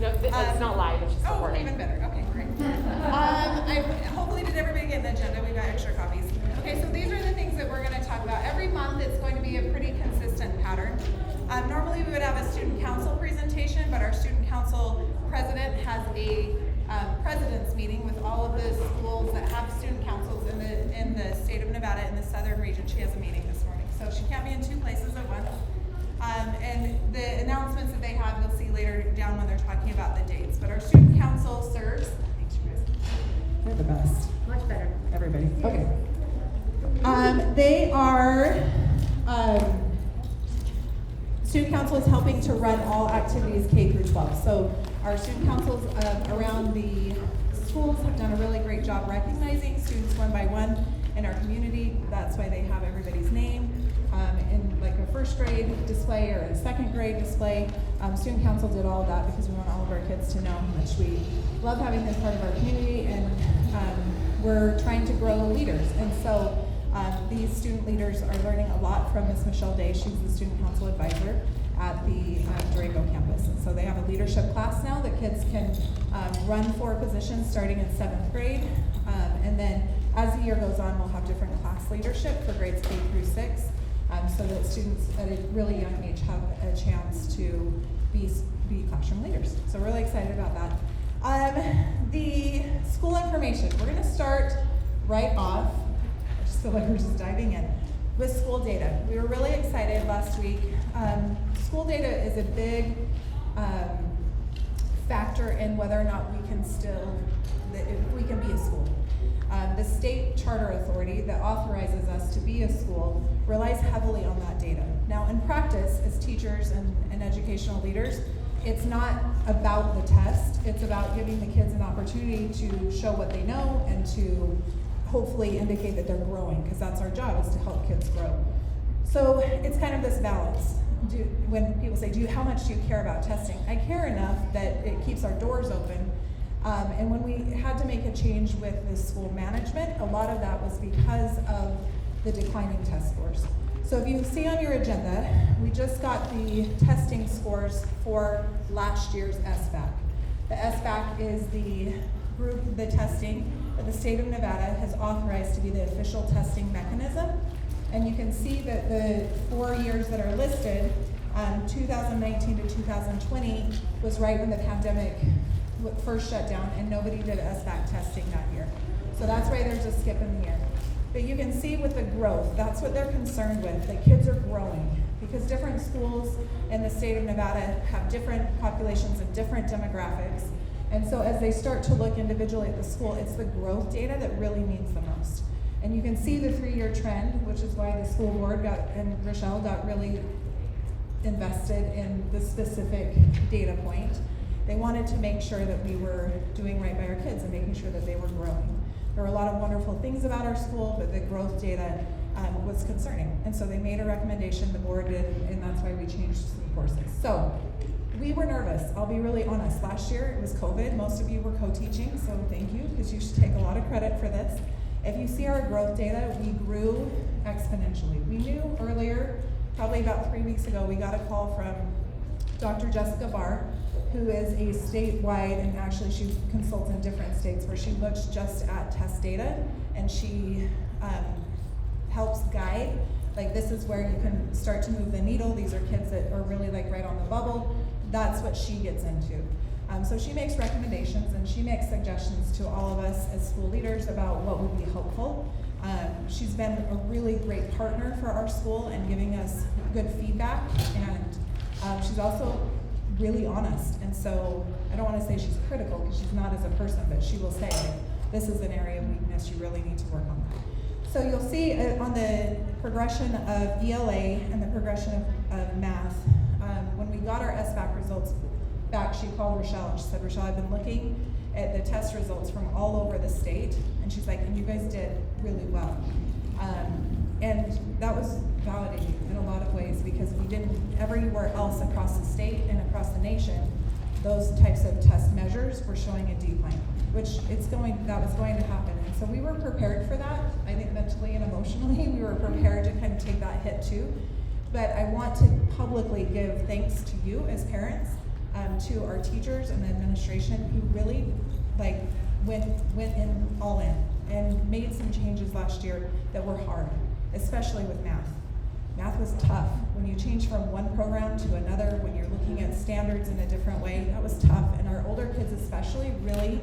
No, it's not live, it's just recording. Even better. Okay, great. I hopefully did everybody get an agenda? We've got extra copies. Okay, so these are the things that we're going to talk about. Every month it's going to be a pretty consistent pattern. Normally we would have a student council presentation, but our student council president has a president's meeting with all of the schools that have student councils in the state of Nevada in the southern region. She has a meeting this morning, so she can't be in two places at once. And the announcements that they have, you'll see later down when they're talking about the dates. But our student council serves. Thanks, you guys. They're the best. Much better. Everybody. Okay. They are. Student council is helping to run all activities K through 12. So our student councils around the schools have done a really great job recognizing students one by one in our community. That's why they have everybody's name in like a first grade display or a second grade display. Student council did all of that because we want all of our kids to know how much we love having this part of our community, and we're trying to grow leaders. And so these student leaders are learning a lot from Miss Michelle Day. She's the student council advisor at the Durango campus. And so they have a leadership class now that kids can run for positions starting in 7th grade. And then as the year goes on, we'll have different class leadership for grades K through 6, so that students at a really young age have a chance to be classroom leaders. So we're really excited about that. The school information, we're gonna start right off, so we're just diving in, with school data. We were really excited last week. School data is a big factor in whether or not we can if we can be a school. The state charter authority that authorizes us to be a school relies heavily on that data. Now in practice, as teachers and educational leaders, it's not about the test, it's about giving the kids an opportunity to show what they know and to hopefully indicate that they're growing, because that's our job, is to help kids grow. So it's kind of this balance. When people say, how much do you care about testing? I care enough that it keeps our doors open. And when we had to make a change with the school management, a lot of that was because of the declining test scores. So if you see on your agenda, we just got the testing scores for last year's SBAC. The SBAC is the group, the testing that the state of Nevada has authorized to be the official testing mechanism. And you can see that the 4 years that are listed, 2019 to 2020 was right when the pandemic first shut down and nobody did SBAC testing that year. So that's why there's a skip in the year. But you can see with the growth, that's what they're concerned with, that kids are growing. Because different schools in the state of Nevada have different populations and different demographics. And so as they start to look individually at the school, it's the growth data that really means the most. And you can see the 3-year trend, which is why the school board and Rochelle got really invested in the specific data point. They wanted to make sure that we were doing right by our kids and making sure that they were growing. There were a lot of wonderful things about our school, but the growth data was concerning. And so they made a recommendation, the board did, and that's why we changed some courses. So we were nervous, I'll be really honest. Last year it was COVID, most of you were co-teaching, so thank you, because you should take a lot of credit for this. If you see our growth data, we grew exponentially. We knew earlier, probably about 3 weeks ago, we got a call from Dr. Jessica Barr, who is a statewide, and actually she consults in different states where she looks just at test data, and she helps guide, like this is where you can start to move the needle. These are kids that are really like right on the bubble. That's what she gets into. So she makes recommendations and she makes suggestions to all of us as school leaders about what would be helpful. She's been a really great partner for our school and giving us good feedback, and she's also really honest. And so I don't want to say she's critical because she's not as a person, but she will say, this is an area of weakness, you really need to work on that. So you'll see on the progression of ELA and the progression of math, when we got our SBAC results back, she called Rochelle and she said, Rochelle, I've been looking at the test results from all over the state, and she's like, and you guys did really well. And that was validating in a lot of ways, because we didn't, everywhere else across the state and across the nation, those types of test measures were showing a decline, which that was going to happen. And so we were prepared for that. I think mentally and emotionally, we were prepared to kind of take that hit too. But I want to publicly give thanks to you as parents. to our teachers and the administration who really like went in all in and made some changes last year that were hard, especially with math. Math was tough. When you change from one program to another, when you're looking at standards in a different way, that was tough. And our older kids especially really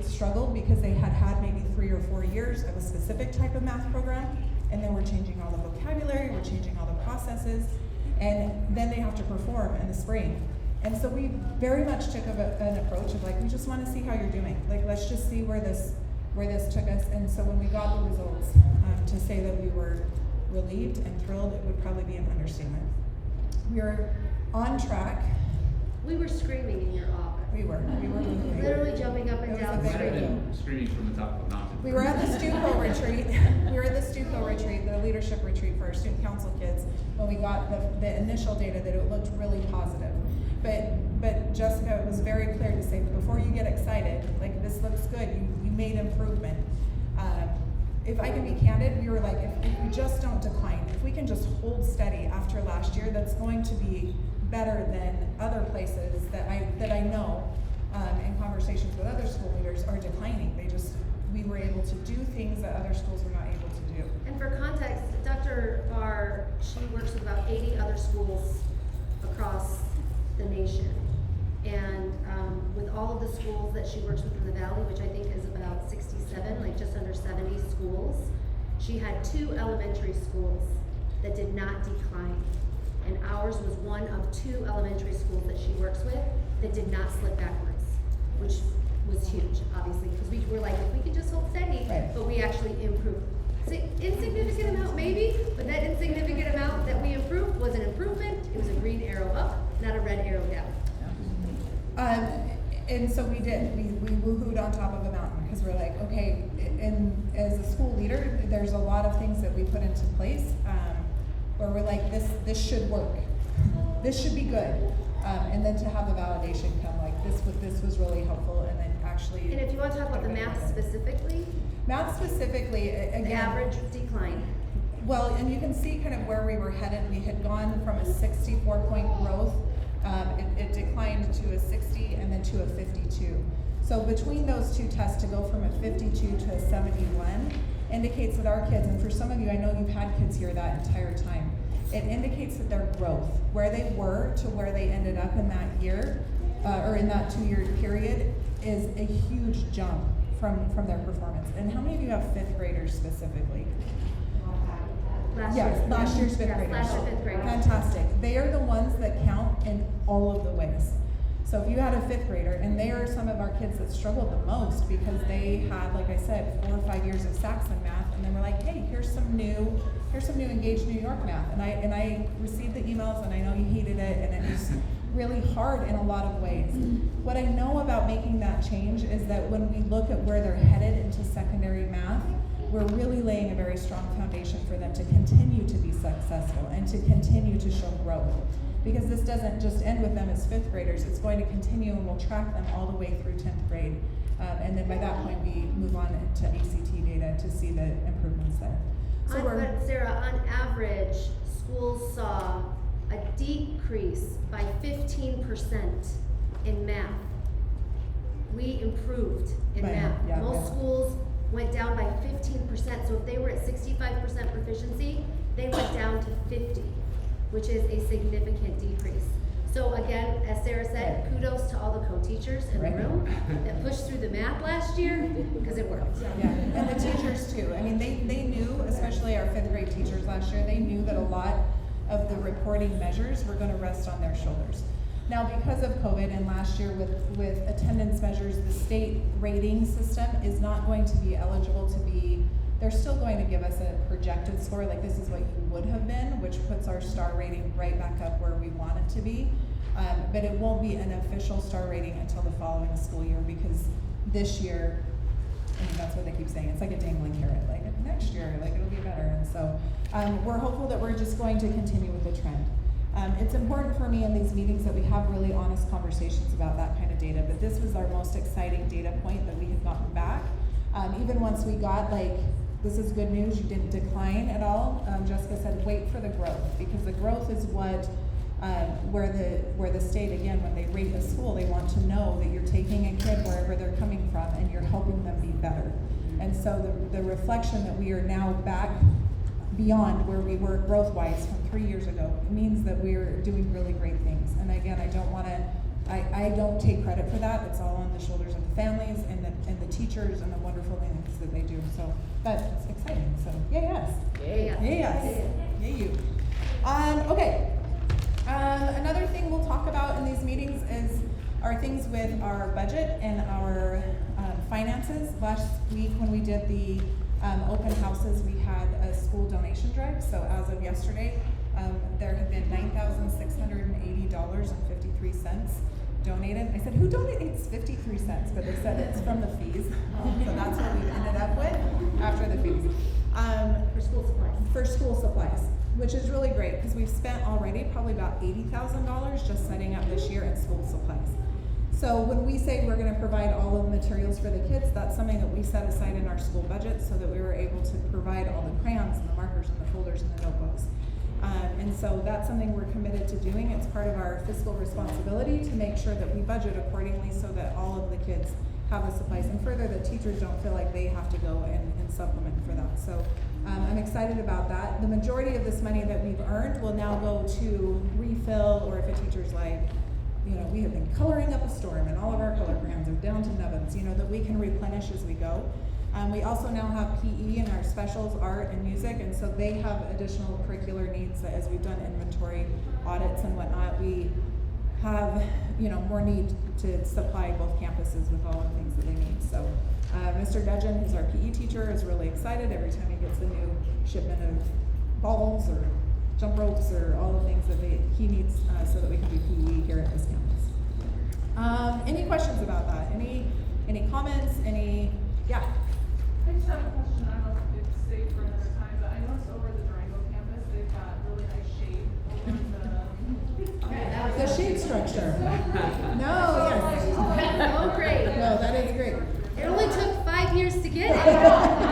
struggled because they had maybe 3 or 4 years of a specific type of math program, and then we're changing all the vocabulary, we're changing all the processes, and then they have to perform in the spring. And so we very much took an approach of like, we just want to see how you're doing. Like, let's just see where this took us. And so when we got the results, to say that we were relieved and thrilled, it would probably be an understatement. We were on track. We were screaming in your office. We were Literally jumping up and It was down a big screaming. Screaming from the top of the mountain. We were at the Stuco retreat. We were at the Stuco retreat, the leadership retreat for our student council kids, when we got the initial data that it looked really positive. But Jessica was very clear to say, before you get excited, like, this looks good, you made improvement. If I can be candid, we were like, if we just don't decline, if we can just hold steady after last year, that's going to be better than other places that I know in conversations with other school leaders are declining. We were able to do things that other schools were not able to do. And for context, Dr. Barr, she works with about 80 other schools across the nation. And with all of the schools that she works with in the Valley, which I think is about 67, like just under 70 schools, she had 2 elementary schools that did not decline. And ours was one of 2 elementary schools that she works with that did not slip backwards, which was huge, obviously, because we were like, if we could just hold steady, Right. but we actually improved. Insignificant amount, maybe, but that insignificant amount that we improved was an improvement. It was a green arrow up, not a red arrow down. And so we did. We woohooed on top of a mountain because we're like, okay. And as a school leader, there's a lot of things that we put into place where we're like, this should work. This should be good. And then to have the validation come, like, this was really helpful, and then actually. And if you want to talk about the math specifically, again, the average decline. Well, and you can see kind of where we were headed. We had gone from a 64-point growth. It declined to a 60 and then to a 52. So between those 2 tests, to go from a 52 to a 71 indicates that our kids, and for some of you, I know you've had kids here that entire time, it indicates that their growth, where they were to where they ended up in that year, or in that 2-year period, is a huge jump from their performance. And how many of you have 5th graders specifically? Last Last year's 5th graders. Last year 5th graders. Fantastic. They are the ones that count in all of the ways. So if you had a 5th grader, and they are some of our kids that struggled the most because they had, like I said, 4 or 5 years of Saxon math, and then we're like, hey, here's some new Engaged New York math. And I received the emails, and I know you hated it, and it was really hard in a lot of ways. What I know about making that change is that when we look at where they're headed into secondary math, we're really laying a very strong foundation for them to continue to be successful and to continue to show growth. Because this doesn't just end with them as 5th graders, it's going to continue, and we'll track them all the way through 10th grade. And then by that point, we move on to ACT data to see the improvements there. So But Sarah, on average, schools saw a decrease by 15% in math. We improved in math. Yeah, Most schools went down by 15%. So if they were at 65% proficiency, they went down to 50, which is a significant decrease. So again, as Sarah said, kudos to all the co-teachers in the room that pushed through the math last year, because it worked. Yeah, and the teachers too. I mean, they knew, especially our 5th grade teachers last year, they knew that a lot of the reporting measures were going to rest on their shoulders. Now, because of COVID and last year with attendance measures, the state rating system is not going to be eligible to be, they're still going to give us a projected score, like this is what you would have been, which puts our star rating right back up where we want it to be. But it won't be an official star rating until the following school year, because this year, I mean, that's what they keep saying, it's like a dangling carrot, like next year, like it'll be better. And so we're hopeful that we're just going to continue with the trend. It's important for me in these meetings that we have really honest conversations about that kind of data, but this was our most exciting data point that we had gotten back. Even once we got this is good news, you didn't decline at all. Jessica said, wait for the growth, because the growth is what Where the state, again, when they rate a school, they want to know that you're taking a kid wherever they're coming from and you're helping them be better. And so the reflection that we are now back beyond where we were growth-wise from 3 years ago, it means that we're doing really great things. And again, I don't take credit for that. It's all on the shoulders of the families and the teachers and the wonderful things that they do. So that's exciting. So yay yes. Yay yes. Yay yes. Yay you. Okay. Another thing we'll talk about in these meetings are things with our budget and our finances. Last week when we did the open houses, we had a school donation drive. So as of yesterday, there have been $9,680.53 donated. I said, who donates 53 cents? But they said it's from the fees. So that's what we've ended up with after the fees. For school supplies. For school supplies, which is really great because we've spent already probably about $80,000 just setting up this year in school supplies. So when we say we're going to provide all of the materials for the kids, that's something that we set aside in our school budget so that we were able to provide all the crayons and the markers and the folders and the notebooks. And so that's something we're committed to doing. It's part of our fiscal responsibility to make sure that we budget accordingly so that all of the kids have the supplies. And further, the teachers don't feel like they have to go and supplement for that. So I'm excited about that. The majority of this money that we've earned will now go to refill, or if a teacher's like, we have been coloring up a storm and all of our color crayons are down to nubbins, that we can replenish as we go. We also now have PE in our specials, art and music, and so they have additional curricular needs as we've done inventory audits and whatnot. We have, more need to supply both campuses with all the things that they need. So Mr. Dudgeon, who's our PE teacher, is really excited every time he gets a new shipment of balls or jump ropes or all the things that he needs so that we can do PE here at this campus. Any questions about that? Any comments? Yeah. I just have a question. I don't know if it's safe for another time, but I noticed over the Durango campus, they've got really nice shade over The shade structure. No, yes. Oh, great. No, that is great. It only took 5 years to get it. I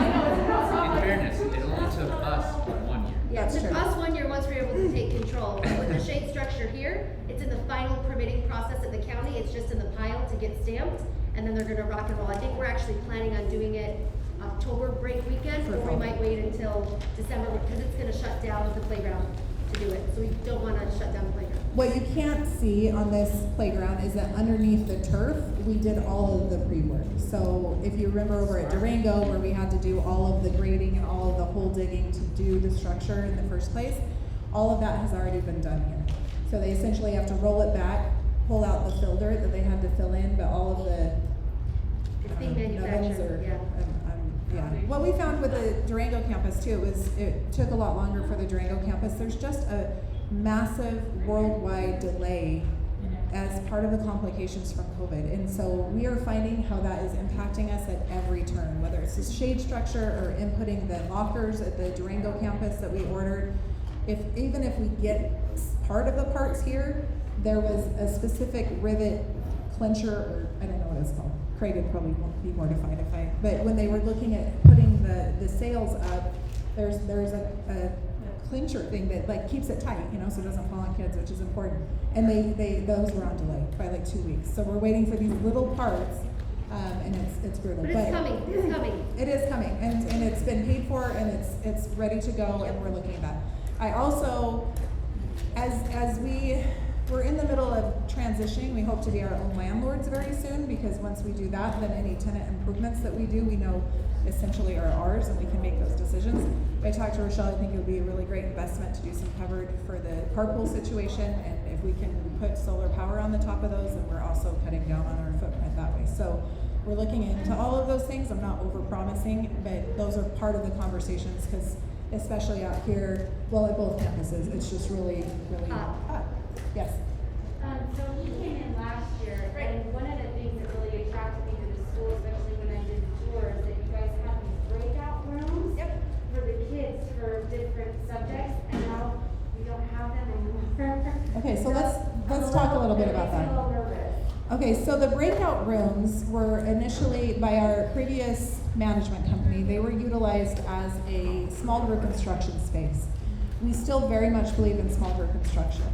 know. In fairness, it only took us 1 year. Yeah, it That's took true. us 1 year once we were able to take control. But with the shade structure here, it's in the final permitting process at the county. It's just in the pile to get stamped, and then they're gonna rock and roll. I think we're actually planning on doing it October break weekend, or we might wait until December because it's gonna shut down the playground to do it. So we don't wanna shut down the playground. What you can't see on this playground is that underneath the turf, we did all of the pre-work. So if you remember over at Durango where we had to do all of the grading and all of the hole digging to do the structure in the first place, all of that has already been done here. So they essentially have to roll it back, pull out the filter that they had to fill in, but all of the It's being nubbins manufactured, yeah. yeah. What we found with the Durango campus too was it took a lot longer for the Durango campus. There's just a massive worldwide delay as part of the complications from COVID. And so we are finding how that is impacting us at every turn, whether it's the shade structure or inputting the lockers at the Durango campus that we ordered. Even if we get part of the parts here, there was a specific rivet clincher, or I don't know what it's called. Craig would probably be mortified but when they were looking at putting the sails up, there's a clincher thing that like keeps it tight, so it doesn't fall on kids, which is important. And those were on delay by like 2 weeks. So we're waiting for these little parts, and it's brutal. But it's coming. It's coming. It is coming, and it's been paid for, and it's ready to go, and we're looking at that. I also, as we're in the middle of transitioning, we hope to be our own landlords very soon, because once we do that, then any tenant improvements that we do, we know essentially are ours, and we can make those decisions. I talked to Rochelle, I think it would be a really great investment to do some covered for the carpool situation, and if we can put solar power on the top of those, then we're also cutting down on our footprint that way. So we're looking into all of those things. I'm not over-promising, but those are part of the conversations, because especially out here, well, at both campuses, it's just really, really hot. Yes? So we came in last year, and one of the things that really attracted me to the school, especially when I did the tour, is that you guys have these breakout rooms for the kids for different subjects, and now we don't have them anymore. Okay, so let's talk a little bit about that. I'm a little nervous. Okay, so the breakout rooms were initially, by our previous management company, they were utilized as a small group instruction space. We still very much believe in small group instruction.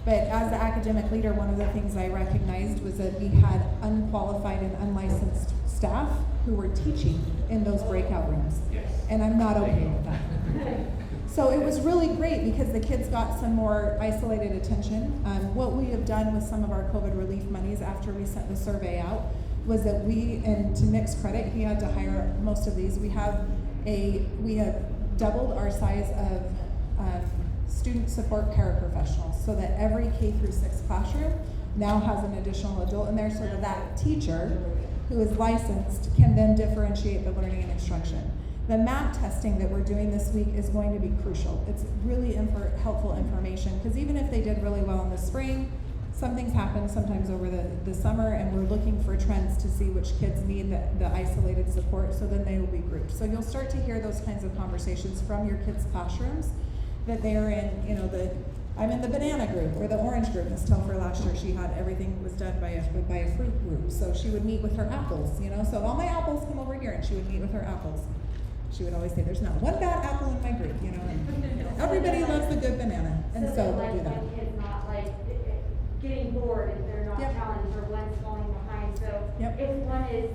But as the academic leader, one of the things I recognized was that we had unqualified and unlicensed staff who were teaching in those breakout rooms. Yes. And I'm not okay with that. So it was really great because the kids got some more isolated attention. What we have done with some of our COVID relief monies after we sent the survey out was that and to Nick's credit, he had to hire most of these. We have doubled our size of student support paraprofessionals so that every K through 6 classroom now has an additional adult in there so that teacher who is licensed can then differentiate the learning and instruction. The MAP testing that we're doing this week is going to be crucial. It's really helpful information because even if they did really well in the spring, something's happened sometimes over the summer and we're looking for trends to see which kids need the isolated support, so then they will be grouped. So you'll start to hear those kinds of conversations from your kids' classrooms that they're in, I'm in the banana group or the orange group. Ms. Telfer last year, she had everything was done by a fruit group. So she would meet with her apples, so all my apples come over here and she would meet with her apples. She would always say, there's not one bad apple in my group, and everybody loves the good banana. And so that, we'll do that. one kid's not getting bored if they're not Yep. challenged or one's falling behind. So Yep. if one is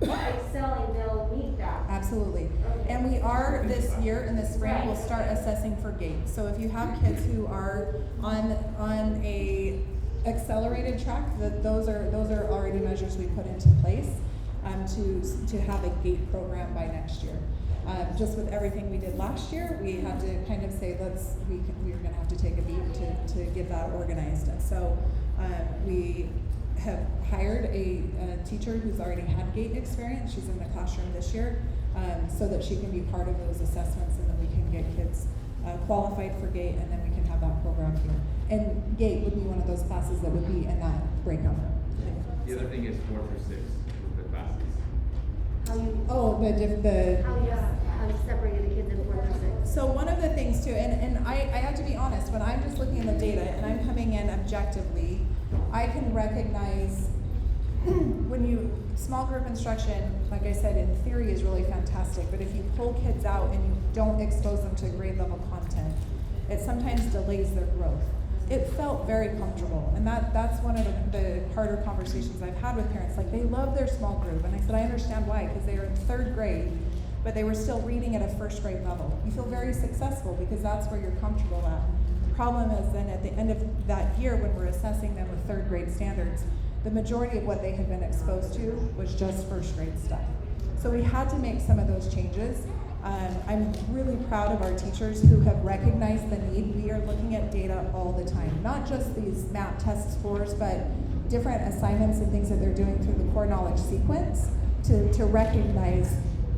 excelling, they'll meet that. Absolutely. Okay. And we are this year in the spring, Right. we'll start assessing for GATE. So if you have kids who are on a accelerated track, those are already measures we put into place to have a GATE program by next year. Just with everything we did last year, we had to kind of say we were going to have to take a beat to get that organized. And so we have hired a teacher who's already had GATE experience. She's in the classroom this year, so that she can be part of those assessments, and then we can get kids qualified for GATE, and then we can have that program here. And GATE would be one of those classes that would be in that breakout room. The other thing is 4 through 6 with the classes. How you, Oh, how you separated the kids in 4 through 6. So one of the things too, and I have to be honest, when I'm just looking at the data and I'm coming in objectively, I can recognize small group instruction, like I said, in theory is really fantastic, but if you pull kids out and you don't expose them to grade level content, it sometimes delays their growth. It felt very comfortable, and that's one of the harder conversations I've had with parents. Like, they love their small group, and I said, I understand why, because they are in 3rd grade, but they were still reading at a 1st grade level. You feel very successful because that's where you're comfortable at. The problem is then at the end of that year when we're assessing them with 3rd grade standards, the majority of what they had been exposed to was just 1st grade stuff. So we had to make some of those changes. I'm really proud of our teachers who have recognized the need. We are looking at data all the time, not just these MAP test scores, but different assignments and things that they're doing through the core knowledge sequence to recognize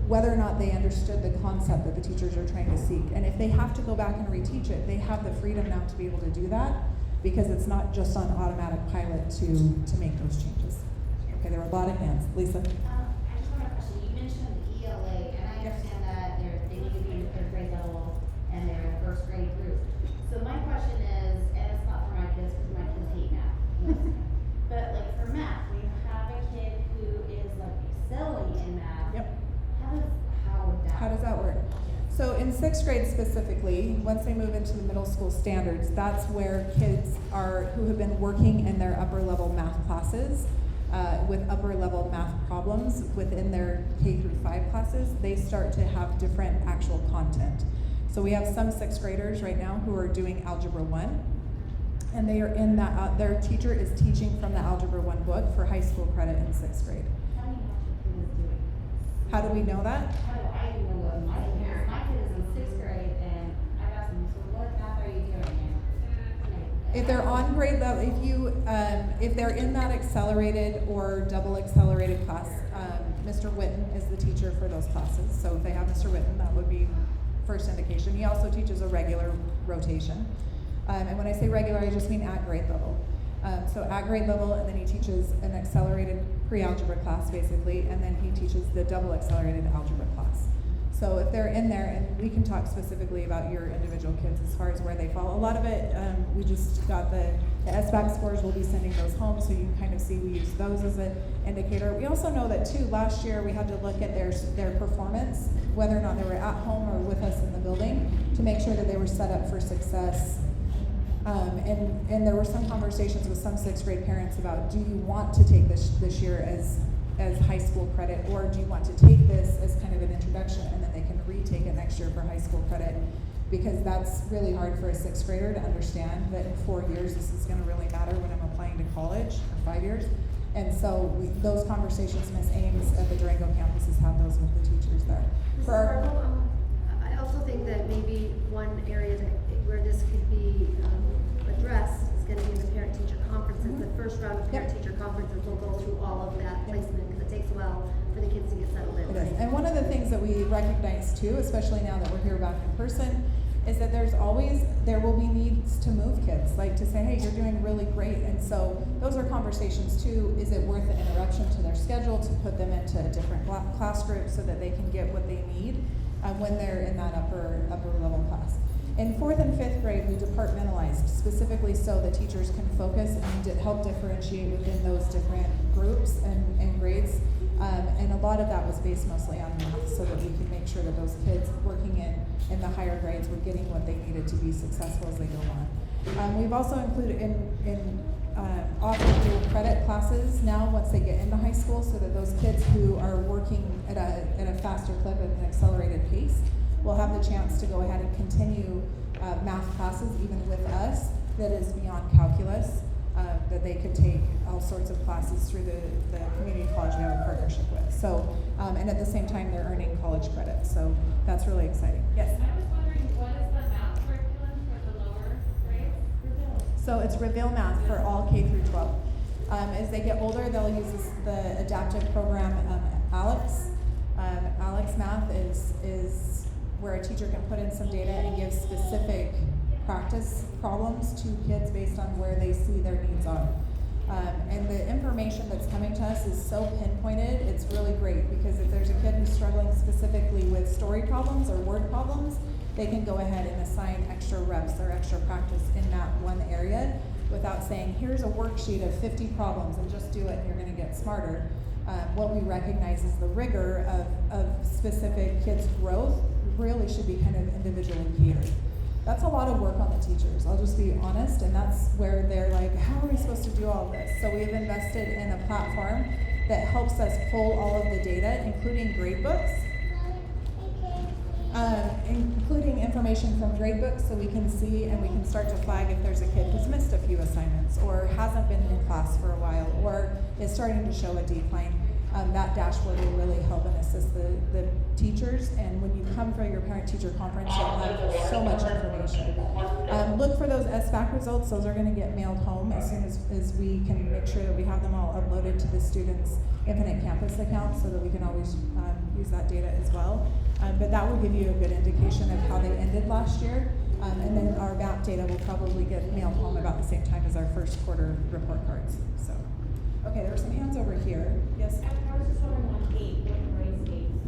whether or not they understood the concept that the teachers are trying to seek. And if they have to go back and reteach it, they have the freedom now to be able to do that, because it's not just on automatic pilot to make those changes. Okay, there were a lot of hands. Lisa? I just want to question, you mentioned the ELA, and I understand that they need to be in the 3rd grade level and they're in 1st grade group. So my question is, and it's not for my kids because my kids hate math, but like for math, when you have a kid who is like excelling in math, Yep. how How does that work? So in 6th grade specifically, once they move into the middle school standards, that's where kids who have been working in their upper level math classes with upper level math problems within their K through 5 classes, they start to have different actual content. So we have some 6th graders right now who are doing Algebra 1, and they are in that, their teacher is teaching from the Algebra 1 book for high school credit in 6th grade. How do we know that? How do I even know what my kid is? My kid is in 6th grade and I've asked him, so what math are you doing? If they're on grade level, if they're in that accelerated or double accelerated class, Mr. Witten is the teacher for those classes. So if they have Mr. Witten, that would be first indication. He also teaches a regular rotation. And when I say regular, I just mean at grade level. So at grade level, and then he teaches an accelerated pre-algebra class basically, and then he teaches the double accelerated algebra class. So if they're in there, and we can talk specifically about your individual kids as far as where they fall. A lot of it, we just got the SBAC scores. We'll be sending those home, so you can kind of see we use those as an indicator. We also know that too, last year we had to look at their performance, whether or not they were at home or with us in the building, to make sure that they were set up for success And there were some conversations with some sixth grade parents about, do you want to take this year as high school credit, or do you want to take this as kind of an introduction and then they can retake it next year for high school credit? Because that's really hard for a sixth grader to understand that in 4 years this is going to really matter when I'm applying to college, or 5 years. And so those conversations, Ms. Ames at the Durango campuses have those with the teachers there. Mrs. Harville, I also think that maybe one area where this could be addressed is going to be the parent-teacher conferences. The first round of parent-teacher conferences will go through all of that placement because it takes a while for the kids to get settled in. It is. And one of the things that we recognize too, especially now that we're here back in person, is that there will be needs to move kids, like to say, hey, you're doing really great. And so those are conversations too. Is it worth the interruption to their schedule to put them into a different class group so that they can get what they need when they're in that upper level class? In 4th and 5th grade, we departmentalized specifically so the teachers can focus and help differentiate within those different groups and grades. And a lot of that was based mostly on math so that we could make sure that those kids working in the higher grades were getting what they needed to be successful as they go on. We've also included offered dual credit classes now once they get into high school so that those kids who are working at a faster clip at an accelerated pace will have the chance to go ahead and continue math classes even with us that is beyond calculus, that they could take all sorts of classes through the community college we have a partnership with. So, and at the same time they're earning college credit. So that's really exciting. Yes? I was wondering, what is the math curriculum for the lower grades? So it's Reveal Math for all K through 12. As they get older, they'll use the adaptive program Alex. Alex Math is where a teacher can put in some data and give specific practice problems to kids based on where they see their needs are. And the information that's coming to us is so pinpointed, it's really great because if there's a kid who's struggling specifically with story problems or word problems, they can go ahead and assign extra reps or extra practice in that one area without saying, here's a worksheet of 50 problems and just do it and you're going to get smarter. What we recognize is the rigor of specific kids' growth really should be kind of individually catered. That's a lot of work on the teachers, I'll just be honest, and that's where they're like, how are we supposed to do all this? So we've invested in a platform that helps us pull all of the data, including grade books, including information from grade books so we can see and we can start to flag if there's a kid who's missed a few assignments or hasn't been in class for a while or is starting to show a decline. That dashboard will really help and assist the teachers, and when you come for your parent-teacher conference, you'll have so much information. Look for those SBAC results. Those are going to get mailed home as soon as we can make sure that we have them all uploaded to the students' Infinite Campus account so that we can always use that data as well. But that will give you a good indication of how they ended last year. And then our MAP data will probably get mailed home about the same time as our first quarter report cards. So, okay, there were some hands over here. Yes? I was just wondering on 8, what grade states?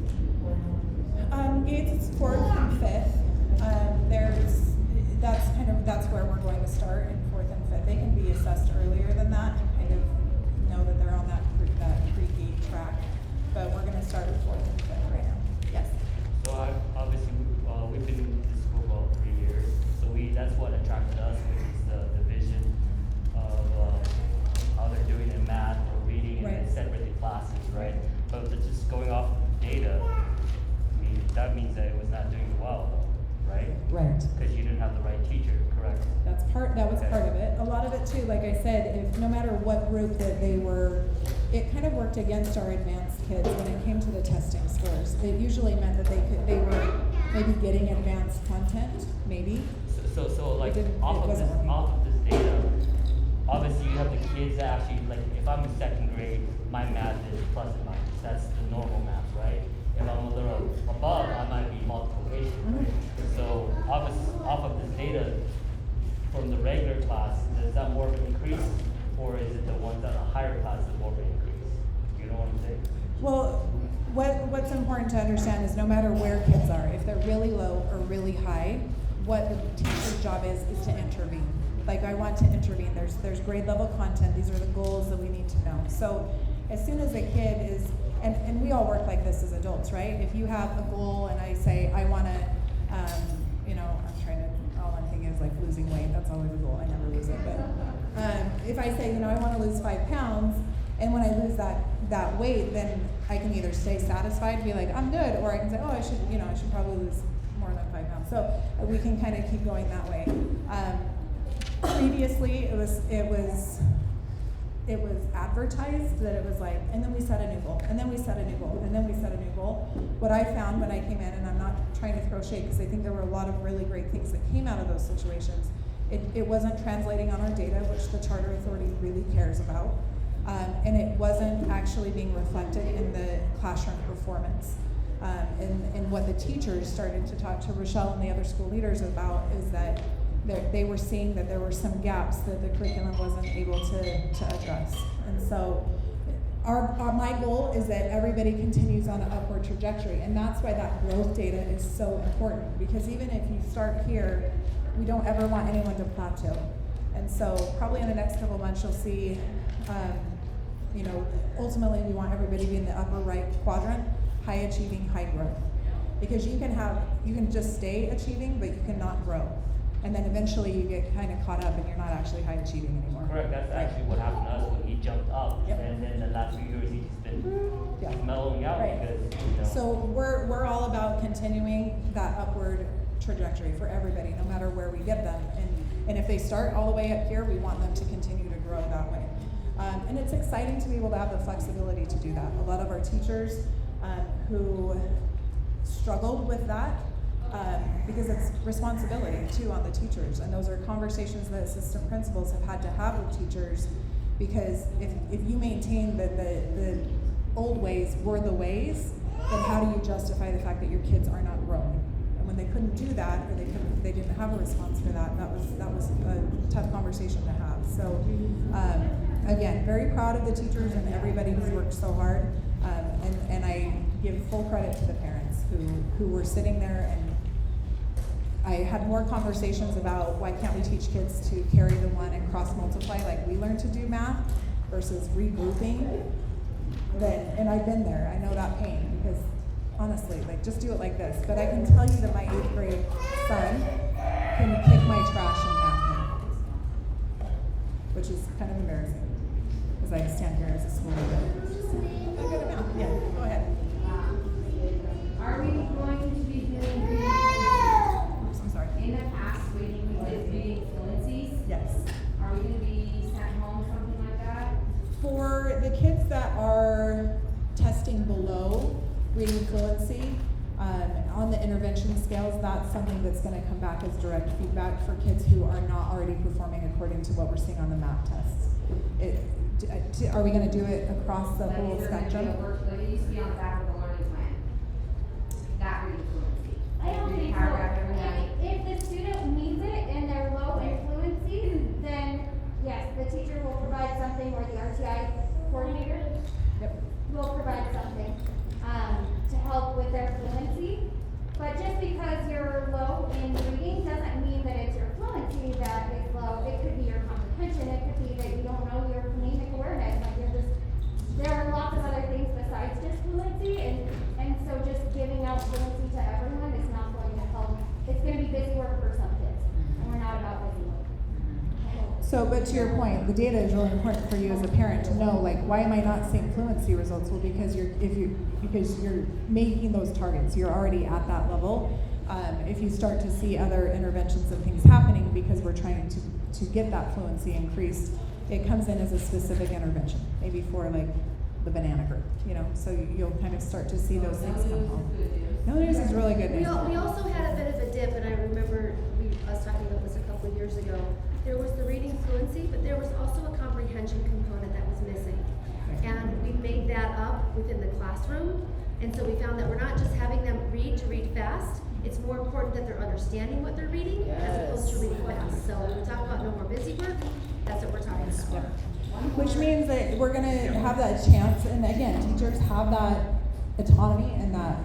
Gates is 4th and 5th. That's where we're going to start in 4th and 5th. They can be assessed earlier than that and kind of know that they're on that pre-gate track. But we're going to start with 4th and 5th right now. Yes. So obviously we've been in this school for about 3 years. So that's what attracted us, which is the vision of how they're doing in math or reading and Right. separately classes, right? But just going off of data, I mean that means that it was not doing well, though, right? Right. Because you didn't have the right teacher, correct? That was part of it. A lot of it too, like I said, if no matter what group that they were, it kind of worked against our advanced kids when it came to the testing scores. It usually meant that they were maybe getting advanced content, maybe. So like It off wasn't working. of this data, obviously you have the kids that actually, like if I'm in 2nd grade, my math is plus and minus. That's the normal math, right? If I'm a little above, I might be multiplication, right? So off of this data from the regular class, does that more of an increase, or is it the ones that are higher class that more of an increase? You know what I'm saying? Well, what's important to understand is no matter where kids are, if they're really low or really high, what the teacher's job is to intervene. Like I want to intervene. There's grade level content. These are the goals that we need to know. So as soon as a kid is, and we all work like this as adults, right? If you have a goal and I say I want to, all I'm thinking is like losing weight. That's always a goal. I never lose it. But if I say, I want to lose 5 pounds, and when I lose that weight, then I can either stay satisfied and be like, I'm good, or I can say, oh, I should probably lose more than 5 pounds. So we can kind of keep going that way. Previously, it was advertised that it was like, and then we set a new goal, and then we set a new goal, and then we set a new goal. What I found when I came in, and I'm not trying to throw shade because I think there were a lot of really great things that came out of those situations, it wasn't translating on our data, which the Charter Authority really cares about, and it wasn't actually being reflected in the classroom performance. And what the teachers started to talk to Rochelle and the other school leaders about is that they were seeing that there were some gaps that the curriculum wasn't able to address. And so my goal is that everybody continues on an upward trajectory, and that's why that growth data is so important, because even if you start here, we don't ever want anyone to plateau. And so probably in the next couple of months you'll see, ultimately we want everybody to be in the upper right quadrant, high achieving, high growth. Because you can just stay achieving, but you cannot grow. And then eventually you get kind of caught up and you're not actually high achieving anymore. Correct, that's actually what happened to us when he jumped up. Yep. And then the last few years he's just been mellowing out Right. because, So we're all about continuing that upward trajectory for everybody, no matter where we get them. And if they start all the way up here, we want them to continue to grow that way. And it's exciting to be able to have the flexibility to do that. A lot of our teachers who struggled with that, because it's responsibility too on the teachers, and those are conversations that assistant principals have had to have with teachers, because if you maintain that the old ways were the ways, then how do you justify the fact that your kids are not growing? And when they couldn't do that, or they didn't have a response for that, that was a tough conversation to have. So again, very proud of the teachers and everybody who's worked so hard, and I give full credit to the parents who were sitting there. And I had more conversations about why can't we teach kids to carry the one and cross multiply like we learned to do math versus regrouping. And I've been there, I know that pain, because honestly, like, just do it like this. But I can tell you that my 8th grade son can kick my trash in math, which is kind of embarrassing, because I stand here as a school leader. I'm good at math. Yeah, go ahead. Are we going to be doing reading? I'm sorry. In the past, we did reading fluencies. Yes. Are we going to be sent home, something like that? For the kids that are testing below reading fluency, on the intervention scales, that's something that's going to come back as direct feedback for kids who are not already performing according to what we're seeing on the math tests. Are we going to do it across the whole spectrum? It used to be on the back of the learning plan. That reading fluency. I don't think so. If the student needs it and they're low in fluency, then yes, the teacher will provide something, or the RTI coordinator will provide something to help with their fluency. But just because you're low in reading doesn't mean that it's your fluency that is low. It could be your comprehension. It could be that you don't know your phonemic awareness. Like there are lots of other things besides just fluency, and so just giving out fluency to everyone is not going to help. It's going to be busy work for some kids, and we're not about busy work. So, but to your point, the data is really important for you as a parent to know, like, why am I not seeing fluency results? Well, because you're making those targets, you're already at that level. If you start to see other interventions and things happening because we're trying to get that fluency increased, it comes in as a specific intervention, maybe for like the banana group, so you'll kind of start to see those things come home. No news is really good news. We also had a bit of a dip, and I remember us talking about this a couple of years ago. There was the reading fluency, but there was also a comprehension component that was missing. And we made that up within the classroom. And so we found that we're not just having them read to read fast. It's more important that they're understanding what they're reading as opposed to reading fast. So when we talk about no more busy work, that's what we're talking about. Which means that we're going to have that chance, and again, teachers have that autonomy and that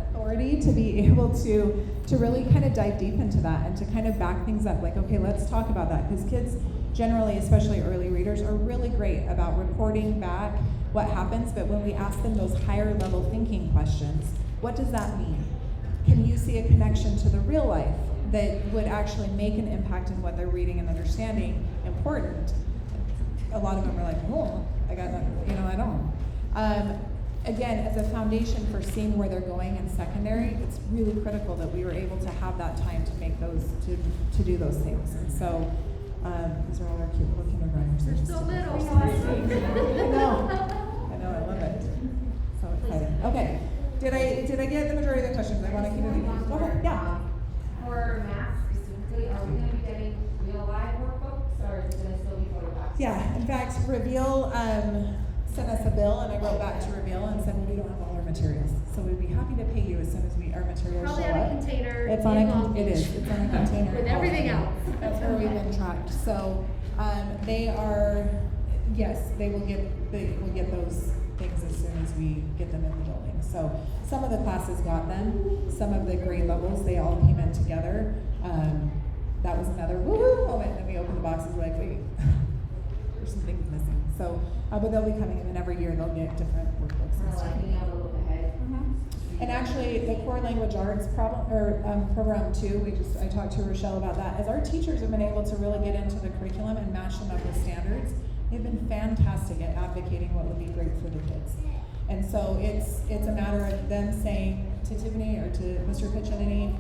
authority to be able to really kind of dive deep into that and to kind of back things up. Like, okay, let's talk about that, because kids generally, especially early readers, are really great about reporting back what happens, but when we ask them those higher level thinking questions, what does that mean? Can you see a connection to the real life that would actually make an impact in what they're reading and understanding important, a lot of them are like, oh, I got that, I don't. Again, as a foundation for seeing where they're going in secondary, it's really critical that we were able to have that time to make those, to do those things. And so, these are all our cute little kindergartners. They're just so today. little. I know, I love it. So exciting. Okay, did I get the majority of the questions? I want to keep it. Go ahead. Yeah. For math specifically, are we gonna be getting real live workbooks, or is it gonna still be photographs? Yeah. In fact, Reveal sent us a bill, and I wrote back to Reveal and said, well, we don't have all our materials, so we'd be happy to pay you as soon as our materials Probably show on a up. container It's on in a Long it is. Beach. It's on a container. With everything else. That's where we've been tracked. So they are, yes, they will get those things as soon as we get them in the building. So some of the classes got them. Some of the grade levels, they all came in together. That was another woo moment. And we opened the boxes like, wait, there's some things missing. So, but they'll be coming in, and every year they'll get different workbooks and Or stuff. like being able to look ahead? And actually, the core language arts program too, I talked to Rochelle about that, as our teachers have been able to really get into the curriculum and match them up with standards. They've been fantastic at advocating what would be great for the kids. And so it's a matter of them saying to Tiffany or to Mr. Piccinini,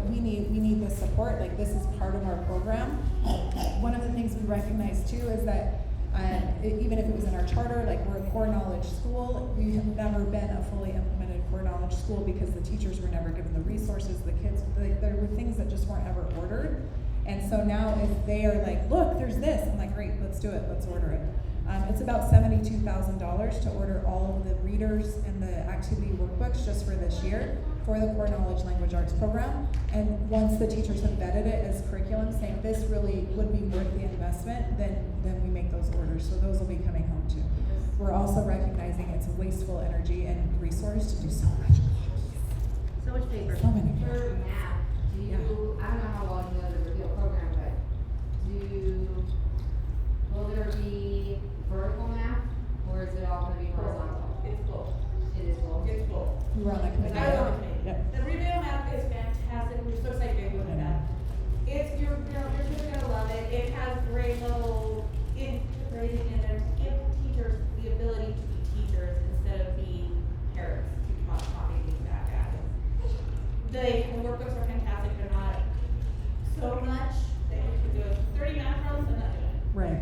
we need this support, like this is part of our program. One of the things we recognize too is that even if it was in our charter, like we're a core knowledge school, we have never been a fully implemented core knowledge school because the teachers were never given the resources, the kids, there were things that just weren't ever ordered. And so now if they are like, look, there's this, I'm like, great, let's do it, let's order it. It's about $72,000 to order all of the readers and the activity workbooks just for this year for the core knowledge language arts program. And once the teachers have vetted it as curriculum, saying this really would be worth the investment, then we make those orders. So those will be coming home too. We're also recognizing it's a wasteful energy and resource to do so much. So much paper. So many. For math, do you, I don't know how well you know the Reveal program, but will there be vertical math, or is it all gonna be horizontal? It's both. It is both. It's both. We were on that committee. I was on the committee. Yep. The Reveal map is fantastic. We're so excited to go with that. Your kids are gonna love it. It has grade level integrated in there to give teachers the ability to be teachers instead of being parents to copy these back at. The workbooks are fantastic. They're not so much that you can do 30 math problems and not do it. Right.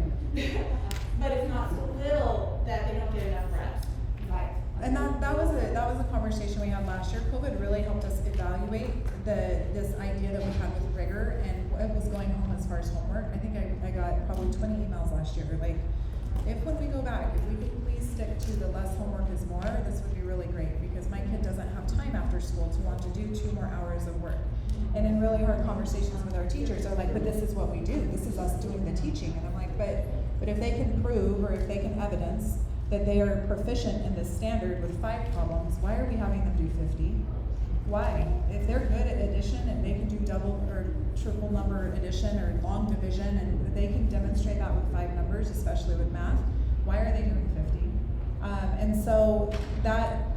But it's not so little that they don't get enough reps. Right. And that was a conversation we had last year. COVID really helped us evaluate this idea that we had with rigor and what was going home as far as homework. I think I got probably 20 emails last year. Like, if when we go back, if we could please stick to the less homework is more, this would be really great because my kid doesn't have time after school to want to do 2 more hours of work. And in really hard conversations with our teachers, they're like, but this is what we do. This is us doing the teaching. And I'm like, but if they can prove or if they can evidence that they are proficient in this standard with 5 problems, why are we having them do 50? Why? If they're good at addition and they can do double or triple number addition or long division and they can demonstrate that with 5 numbers, especially with math, why are they doing 50? And so that,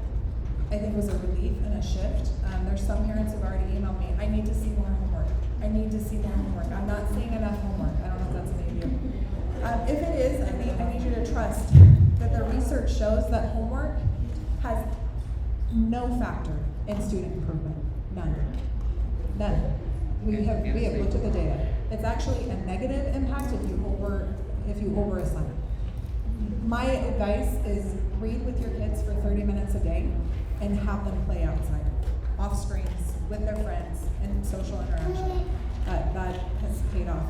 I think, was a relief and a shift. There's some parents who've already emailed me, I need to see more homework. I need to see more homework. I'm not seeing enough homework. I don't know if that's any of you. If it is, I need you to trust that the research shows that homework has no factor in student improvement. None. None. We have looked at the data. It's actually a negative impact if you overassign. My advice is read with your kids for 30 minutes a day and have them play outside, off screens, with their friends, and social interaction. That has paid off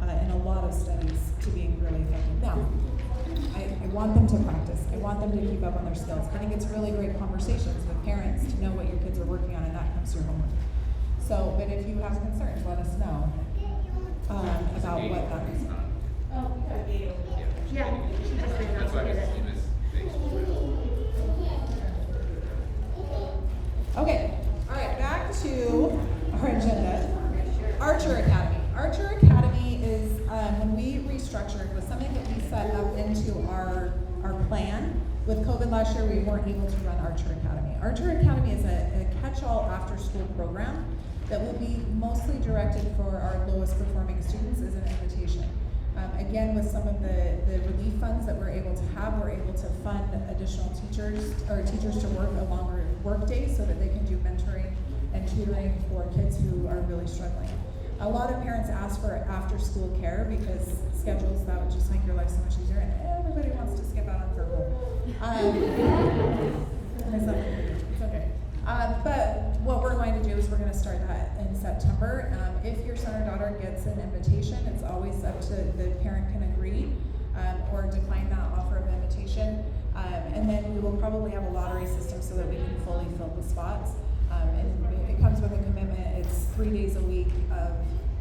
in a lot of studies to being really effective. Now, I want them to practice. I want them to keep up on their skills. I think it's really great conversations with parents to know what your kids are working on, and that comes through homework. So, but if you have concerns, let us know about what that is. Oh, we got a gate over there. Yeah, she just did That's not why get it. it's Okay, all right, back to our agenda. Archer Academy. Archer Academy is, when we restructured, was something that we set up into our plan. With COVID last year, we weren't able to run Archer Academy. Archer Academy is a catch-all after-school program that will be mostly directed for our lowest performing students is an invitation. Again, with some of the relief funds that we're able to have, we're able to fund additional teachers to work a longer work day so that they can do mentoring and tutoring for kids who are really struggling. A lot of parents ask for after-school care because schedules that would just make your life so much easier, and everybody wants to skip out on purple. It's okay. But what we're going to do is we're going to start that in September. If your son or daughter gets an invitation, it's always up to the parent can agree or decline that offer of invitation. And then we will probably have a lottery system so that we can fully fill the spots. And it comes with a commitment. It's 3 days a week of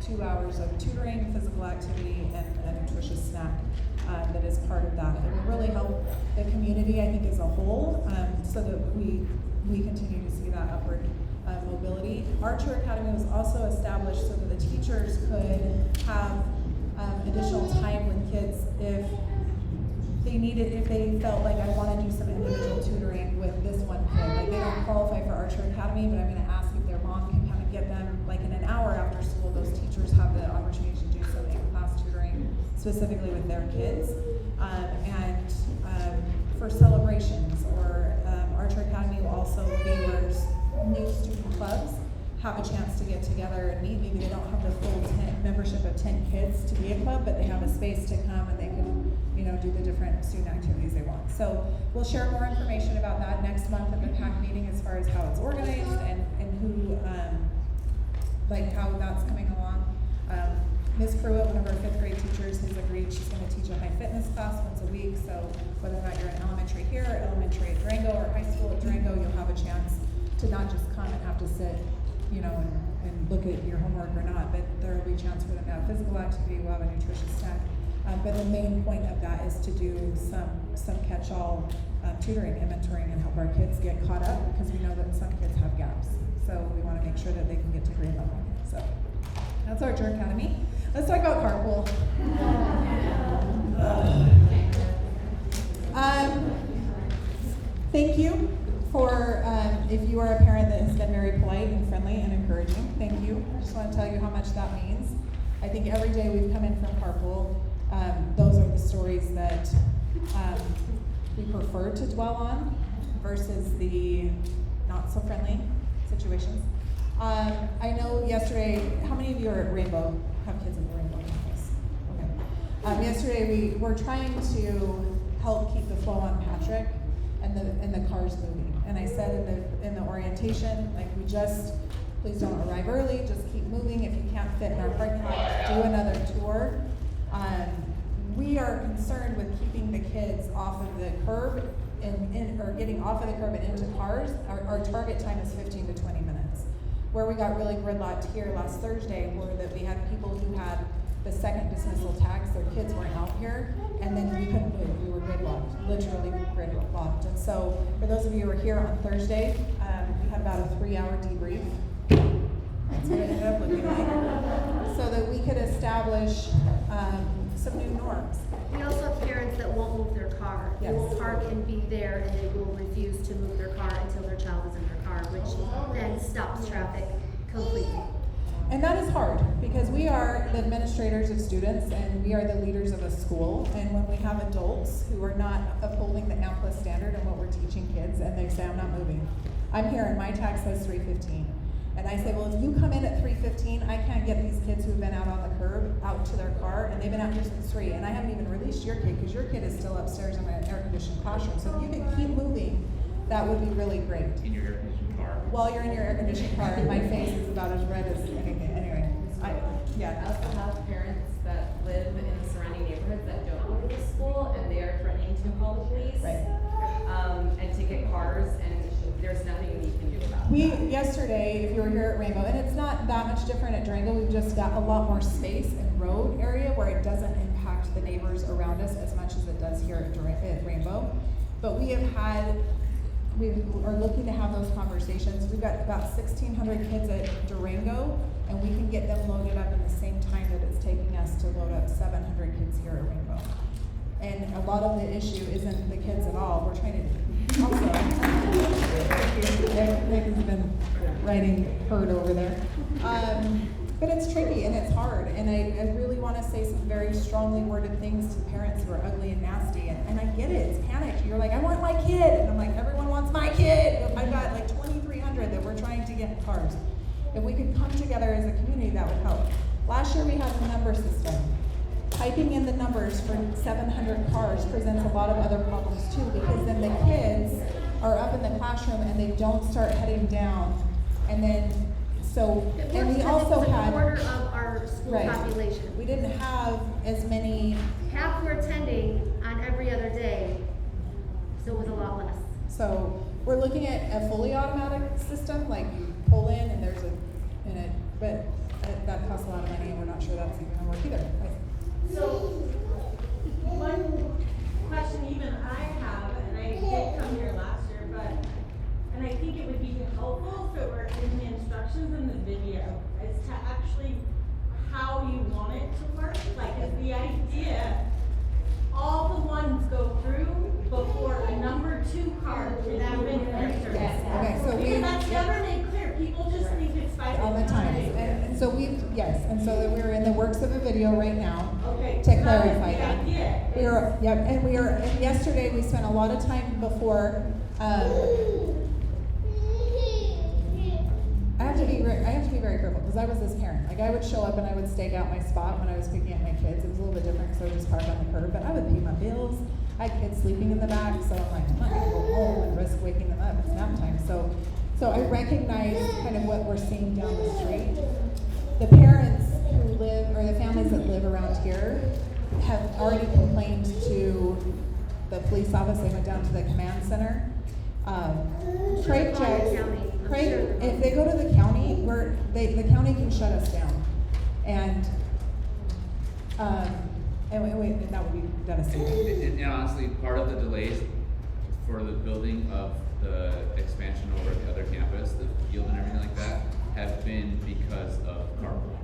2 hours of tutoring, physical activity, and a nutritious snack that is part of that. It will really help the community, I think, as a whole, so that we continue to see that upward mobility. Archer Academy was also established so that the teachers could have additional time with kids if they felt like I want to do some individual tutoring with this one kid. Like they don't qualify for Archer Academy, but I'm going to ask if their mom can kind of get them like in an hour after school. Those teachers have the opportunity to do some in-class tutoring specifically with their kids. For celebrations, or Archer Academy will also be where new student clubs have a chance to get together and meet. Maybe they don't have the full membership of 10 kids to be a club, but they have a space to come and they can, do the different student activities they want. So we'll share more information about that next month at the PAC meeting as far as how it's organized and who, how that's coming along. Ms. Pruitt, one of our 5th grade teachers, has agreed she's going to teach a high fitness class once a week. So whether or not you're in elementary here, elementary at Durango, or high school at Durango, you'll have a chance to not just come and have to sit, and look at your homework or not, but there will be a chance for them to have physical activity. We'll have a nutritious snack. But the main point of that is to do some catch-all tutoring and mentoring and help our kids get caught up, because we know that some kids have gaps. So we want to make sure that they can get to grade level. So that's Archer Academy. Let's talk about carpool. Thank you for, if you are a parent that has been very polite and friendly and encouraging, thank you. I just want to tell you how much that means. I think every day we've come in from carpool, those are the stories that we prefer to dwell on versus the not so friendly situations. I know yesterday, how many of you are at Rainbow? Have kids in the Rainbow campus? Okay. Yesterday we were trying to help keep the flow on Patrick and the cars moving. And I said in the orientation, please don't arrive early, just keep moving. If you can't fit in our parking lot, do another tour. We are concerned with keeping the kids off of the curb or getting off of the curb and into cars. Our target time is 15 to 20 minutes. Where we got really gridlocked here last Thursday were that we had people who had the second dismissal tags, their kids weren't out here, and then we couldn't move. We were gridlocked, literally gridlocked. And so for those of you who were here on Thursday, we had about a 3-hour debrief. That's what it ended up looking like. So that we could establish some new norms. We also have parents that won't move their car. They will park and be there, and they will refuse to move their car until their child is in their car, which then stops traffic completely. And that is hard, because we are the administrators of students and we are the leaders of a school. And when we have adults who are not upholding the AMPLA standard and what we're teaching kids, and they say, I'm not moving. I'm here and my tag says 3:15. And I say, well, if you come in at 3:15, I can't get these kids who've been out on the curb out to their car, and they've been out here since 3, and I haven't even released your kid, because your kid is still upstairs in an air-conditioned classroom. So if you could keep moving, that would be really great. In your air-conditioned car. While you're in your air-conditioned car, and my face is about as red as anything. Anyway, I also have parents that live in the surrounding neighborhoods that don't go to the school, and they are threatening to call the police. Right. And ticket cars, and there's nothing you can do about that. Yesterday, if you were here at Rainbow, and it's not that much different at Durango, we've just got a lot more space and road area where it doesn't impact the neighbors around us as much as it does here at Rainbow. But we are looking to have those conversations. We've got about 1,600 kids at Durango, and we can get them loaded up in the same time that it's taking us to load up 700 kids here at Rainbow. And a lot of the issue isn't the kids at all. We're trying to also Nick has been writing herd over there. But it's tricky and it's hard, and I really want to say some very strongly worded things to parents who are ugly and nasty, and I get it, it's panic. You're like, I want my kid, and I'm like, everyone wants my kid. I've got like 2,300 that we're trying to get in cars. If we could come together as a community, that would help. Last year we had the number system. Typing in the numbers for 700 cars presents a lot of other problems too, because then the kids are up in the classroom and they don't start heading down, and then and we also had a quarter of our school population. We didn't have as many. Half were attending on every other day, so it was a lot less. So we're looking at a fully automatic system, like you pull in and there's but that costs a lot of money, and we're not sure that's even gonna work either. So, one question even I have, and I did come here last year, and I think it would be helpful if it were in the instructions in the video, as to actually how you want it to work. Like, is the idea all the ones go through before a number 2 card is even entered? Yes. Okay, so because that's never made clear. People just think it's 5 all the time. And so we're in the works of a video right now okay, to clarify that. Idea. And yesterday we spent a lot of time before. I have to be very careful, because I was this parent. Like, I would show up and I would stake out my spot when I was picking up my kids. It was a little bit different, so I would just park on the curb, but I would pay my bills. I had kids sleeping in the back, so I'm like, I'm not gonna go home and risk waking them up. It's nap time. So I recognize kind of what we're seeing down the street. The parents who live, or the families that live around here, have already complained to the police office. They went down to the command center. Craig checks. If they go to the county, the county can shut us down, and that would be devastating. And honestly, part of the delays for the building of the expansion over at the other campus, the field and everything like that, have been because of carpool.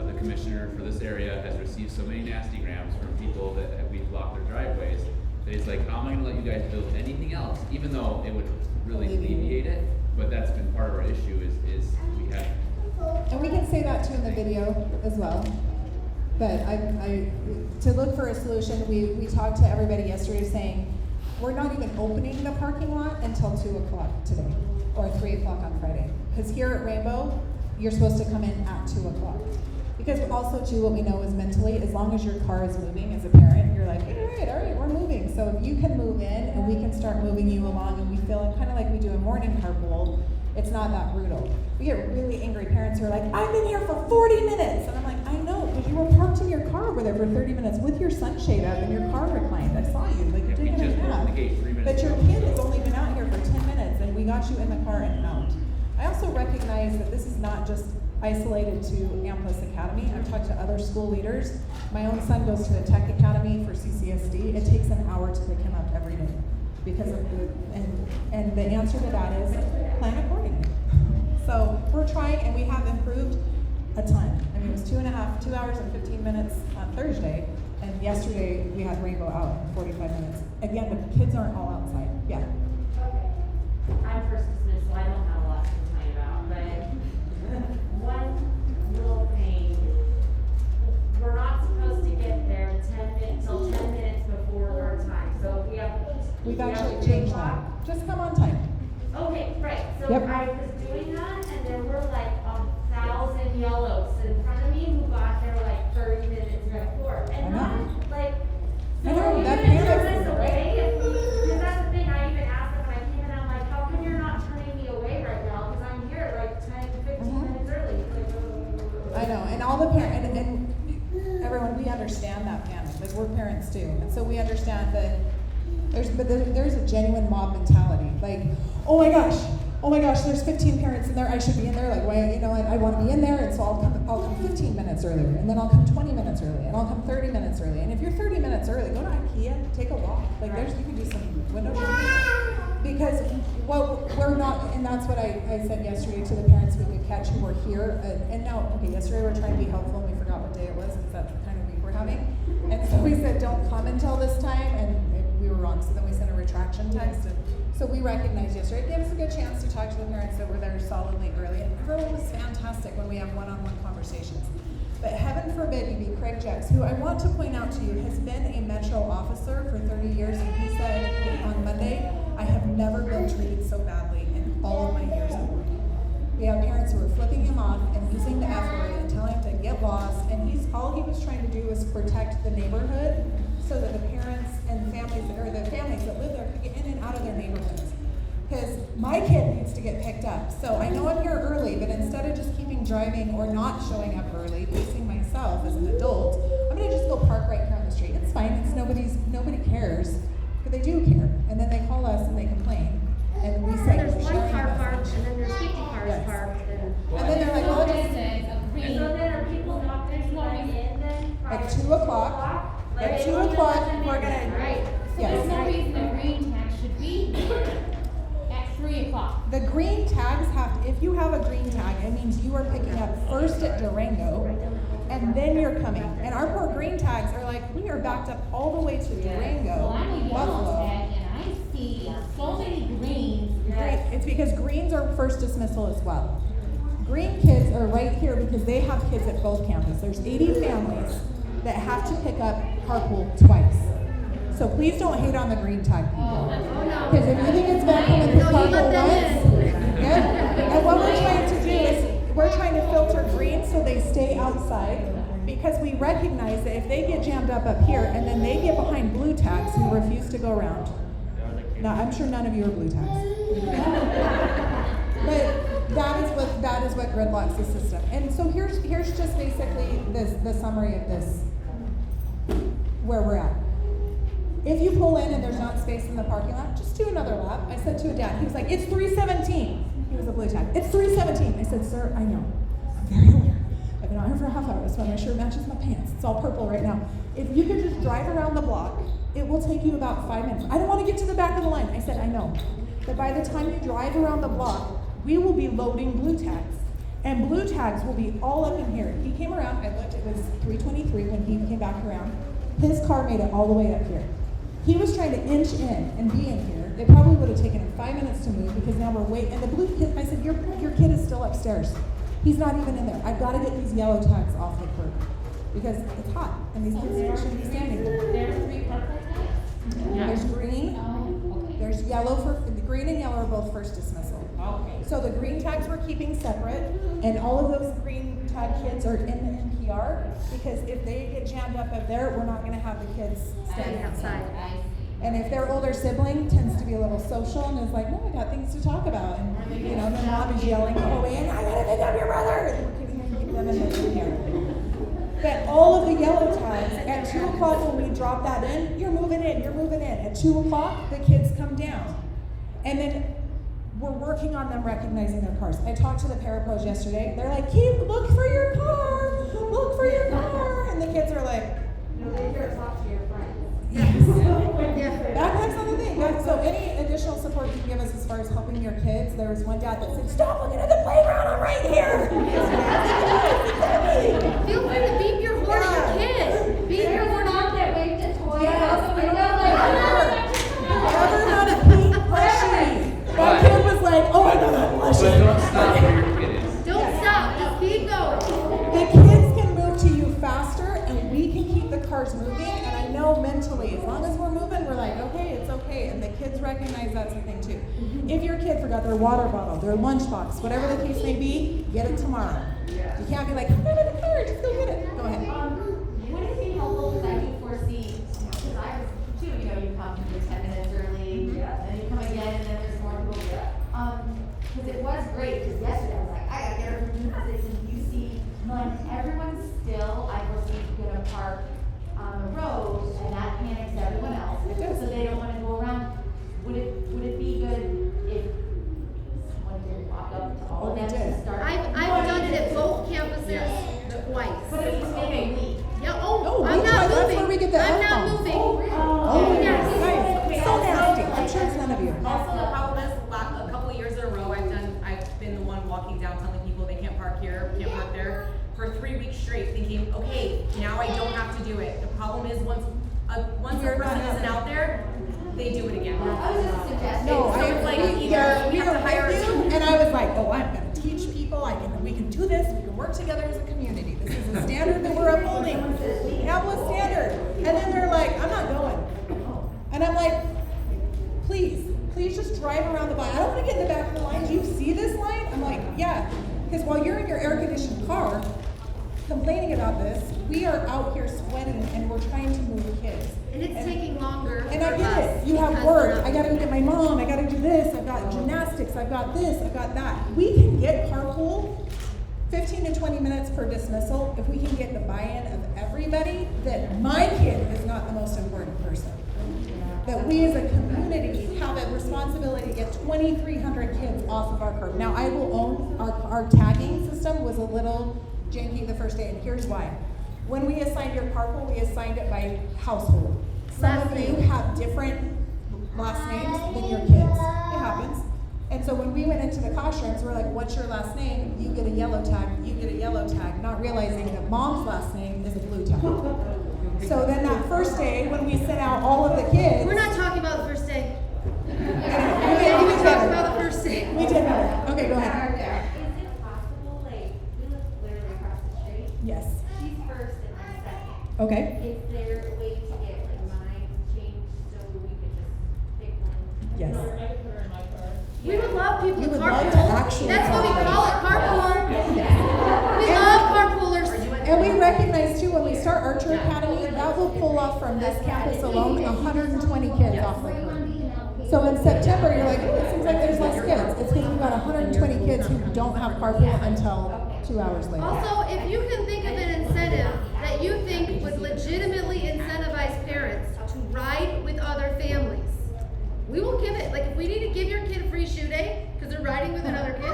The commissioner for this area has received so many nasty grams from people that we've blocked their driveways, that he's like, how am I gonna let you guys build anything else? Even though it would really alleviate it, but that's been part of our issue is we have. And we can say that too in the video as well. But to look for a solution, we talked to everybody yesterday saying, we're not even opening the parking lot until 2 o'clock today, or 3 o'clock on Friday. Because here at Rainbow, you're supposed to come in at 2 o'clock. Because also too, what we know is mentally, as long as your car is moving as a parent, you're like, all right, we're moving. So if you can move in and we can start moving you along, and we feel kind of like we do a morning carpool, it's not that brutal. We get really angry parents who are like, I've been here for 40 minutes. And I'm like, I know, because you were parked in your car over there for 30 minutes with your sunshade up and your car reclined. I saw you, like you're taking a nap. But your kid has only been out here for 10 minutes and we got you in the car and out. I also recognize that this is not just isolated to Amplus Academy. I've talked to other school leaders. My own son goes to the Tech Academy for CCSD. It takes an hour to pick him up every day because of and the answer to that is plan accordingly. So we're trying, and we have improved a ton. I mean, it was 2 hours and 15 minutes on Thursday, and yesterday we had Rainbow out in 45 minutes. Again, the kids aren't all outside. Yeah. Okay. I'm first dismissed, so I don't have a lot to complain about, but one little thing, we're not supposed to get there till 10 minutes before our time. So we've actually changed that. Just come on time. Okay, right. So yep. I was doing that, and there were like 1,000 yellows in front of me who got there like 30 minutes before. And not like, so are you gonna turn us away? Because that's the thing, I even asked them when I came in, I'm like, how come you're not turning me away right now? Because I'm here like 10 to 15 minutes early. Like, I know, and all the parents, and everyone, we understand that panic. Like, we're parents too, and so we understand that there's a genuine mob mentality. Like, oh my gosh, there's 15 parents in there, I should be in there, like, why, I want to be in there, and so I'll come 15 minutes earlier, and then I'll come 20 minutes early, and I'll come 30 minutes early, and if you're 30 minutes early, go to IKEA, take a walk, like, you can do some window shopping, because we're not, and that's what I said yesterday to the parents we could catch who were here, and now, okay, yesterday we're trying to be helpful, and we forgot what day it was, because that's the kind of week we're having, and so we said, don't come until this time, and we were wrong. So then we sent a retraction text. And so we recognized yesterday. It gave us a good chance to talk to the parents that were there solidly early. And everyone was fantastic when we have one-on-one conversations. But heaven forbid you be Craig Jacks, who I want to point out to you has been a Metro officer for 30 years. And he said on Monday, I have never been treated so badly in all of my years of working. We have parents who are flipping him off and using the F word and telling him to get lost. And all he was trying to do was protect the neighborhood so that the parents and families, or the families that live there could get in and out of their neighborhoods. Because my kid needs to get picked up. So I know I'm here early, but instead of just keeping driving or not showing up early, facing myself as an adult, I'm gonna just go park right here on the street. It's fine, nobody cares, but they do care. And then they call us and they complain. And we say, There's we're one sharing car a parked, message. and then there's 50 cars Yes. parked, And then they're like, well, just So then are people not gonna be going in then? at 2 o'clock, at 2 o'clock, we're gonna, Right. So Yes. there's no reason the green tag should be here at 3 o'clock. the green tags if you have a green tag, it means you are picking up first at Durango, and then you're coming. And our poor green tags are like, we are backed up all the way to Durango, Well, I'm a yellow Buffalo. tag and I see so many greens. It's because greens are first dismissal as well. Green kids are right here because they have kids at both campuses. There's 80 families that have to pick up carpool twice. So please don't hate on the green tag people. Because if you think it's bad coming through No, you let carpool them once, yeah. And what we're trying to do is we're trying to filter green so they stay outside, because we recognize that if they get jammed up here and then they get behind blue tags who refuse to go around. Now, I'm sure none of you are blue tags. But that is what gridlocks the system. And so here's just basically the summary of this, where we're at. If you pull in and there's not space in the parking lot, just do another lap. I said to a dad, he was like, it's 3:17. He was a blue tag. It's 3:17. I said, sir, I know. I'm very aware. I've been out here for a half hour. That's why my shirt matches my pants. It's all purple right now. If you could just drive around the block, it will take you about 5 minutes. I don't want to get to the back of the line. I said, I know. But by the time you drive around the block, we will be loading blue tags. And blue tags will be all up in here. He came around, I looked, it was 3:23 when he came back around. His car made it all the way up here. He was trying to inch in and be in here. It probably would have taken him 5 minutes to move because now we're waiting. And the blue kid, I said, your kid is still upstairs. He's not even in there. I've got to get these yellow tags off the curb because it's hot and these kids shouldn't be standing there. There's 3 purple tags? There's green. Oh, okay. There's yellow the green and yellow are both first dismissal. Okay. So the green tags we're keeping separate, and all of those green tag kids are in the NPR because if they get jammed up there, we're not going to have the kids standing outside. I see. And if their older sibling tends to be a little social and is like, no, I got things to talk about, and the mom is yelling away, and I gotta pick up your brother. And we're keeping them in the NPR. But all of the yellow tags, at 2 o'clock when we drop that in, you're moving in. At 2 o'clock, the kids come down. And then we're working on them recognizing their cars. I talked to the parapros yesterday. They're like, look for your car. Look for your car. And the kids are like, Talk to your friends. backpacks on the thing. So any additional support you can give us as far as helping your kids, there was one dad that said, stop looking at the playground, I'm right here. Feel free to beep your horn at your kid. Beep your horn Mom that waved a toy Yes. out the window like, Ever had a pink plushie? That kid was like, oh, I got that But plushie. don't stop where your kid is. Don't stop, just keep going. The kids can move to you faster, and we can keep the cars moving. And I know mentally, as long as we're moving, we're like, okay, it's okay. And the kids recognize that's the thing too. If your kid forgot their water bottle, their lunchbox, whatever the case may be, get it tomorrow. You can't be like, come out of the car, just go get it. Go ahead. Would it be helpful, because I do foresee, because I was too, you come for 10 minutes early, and you come again, and then there's more to go. Because it was great, because yesterday I was like, I gotta get her from gymnastics, and you see, when everyone's still, I proceed to get a park on the road, and that panics everyone else, so they don't wanna go around. Would it be good if someone did walk up to all of them to start? I've done it at both campuses twice. But it was maybe a week. Yeah, Oh, I'm we not try. moving. That's where we get the I'm not F-bombs. moving. Oh, Yes. guys, so nasty. I'm sure it's none of you. Also, the problem is, a couple years in a row, I've been the one walking it again. I was just suggesting. No, So it's like we either we we have were to hire with a you, and I was like, oh, I'm gonna teach people, we can do this, we can work together as a community. This is a standard that we're upholding. Minneapolis standard. And then they're like, I'm not going. And I'm like, please just drive around the line. I don't wanna get in the back of the line. Do you see this line? I'm like, yeah. Because while you're in your air conditioned car complaining about this, we are out here sweating and we're trying to move kids. And it's taking longer. And I for get us it. You have because work. we're- I gotta go get my mom. I gotta do this. I've got gymnastics. I've got this. I've got that. We can get carpool 15 to 20 minutes per dismissal if we can get the buy-in of everybody that my kid is not the most important person. That we as a community have a responsibility to get 2,300 kids off of our curb. Now, I will own our tagging system was a little janky the first day, and here's why. When we assigned your carpool, we assigned it by household. Some of you have different last names than your kids. It happens. And so when we went into the classrooms, we're like, what's your last name? You get a yellow tag, you get a yellow tag, not realizing that mom's last name is a blue tag. So then that first day, when we sent out all of the kids. We're not talking about the first day. We We did talked better. about the first day. We did better. Okay, go ahead. Is it possible, like, we live literally across the street? Yes. She's first and I'm second. Okay. Is there a way to get like mine changed so we could just pick one? Yes. We would love people We to would love to carpool. actually That's what we carpool. call it, carpool. We love carpoolers. And we recognize too, when we start Archer Academy, that will pull off from this campus alone 120 kids off the curb. So in September, you're like, oh, it seems like there's less kids. It's because we've got 120 kids who don't have carpool until 2 hours later. Also, if you can think of an incentive that you think would legitimately incentivize parents to ride with other families, we will give it. Like, if we need to give your kid a free shoe day because they're riding with another kid,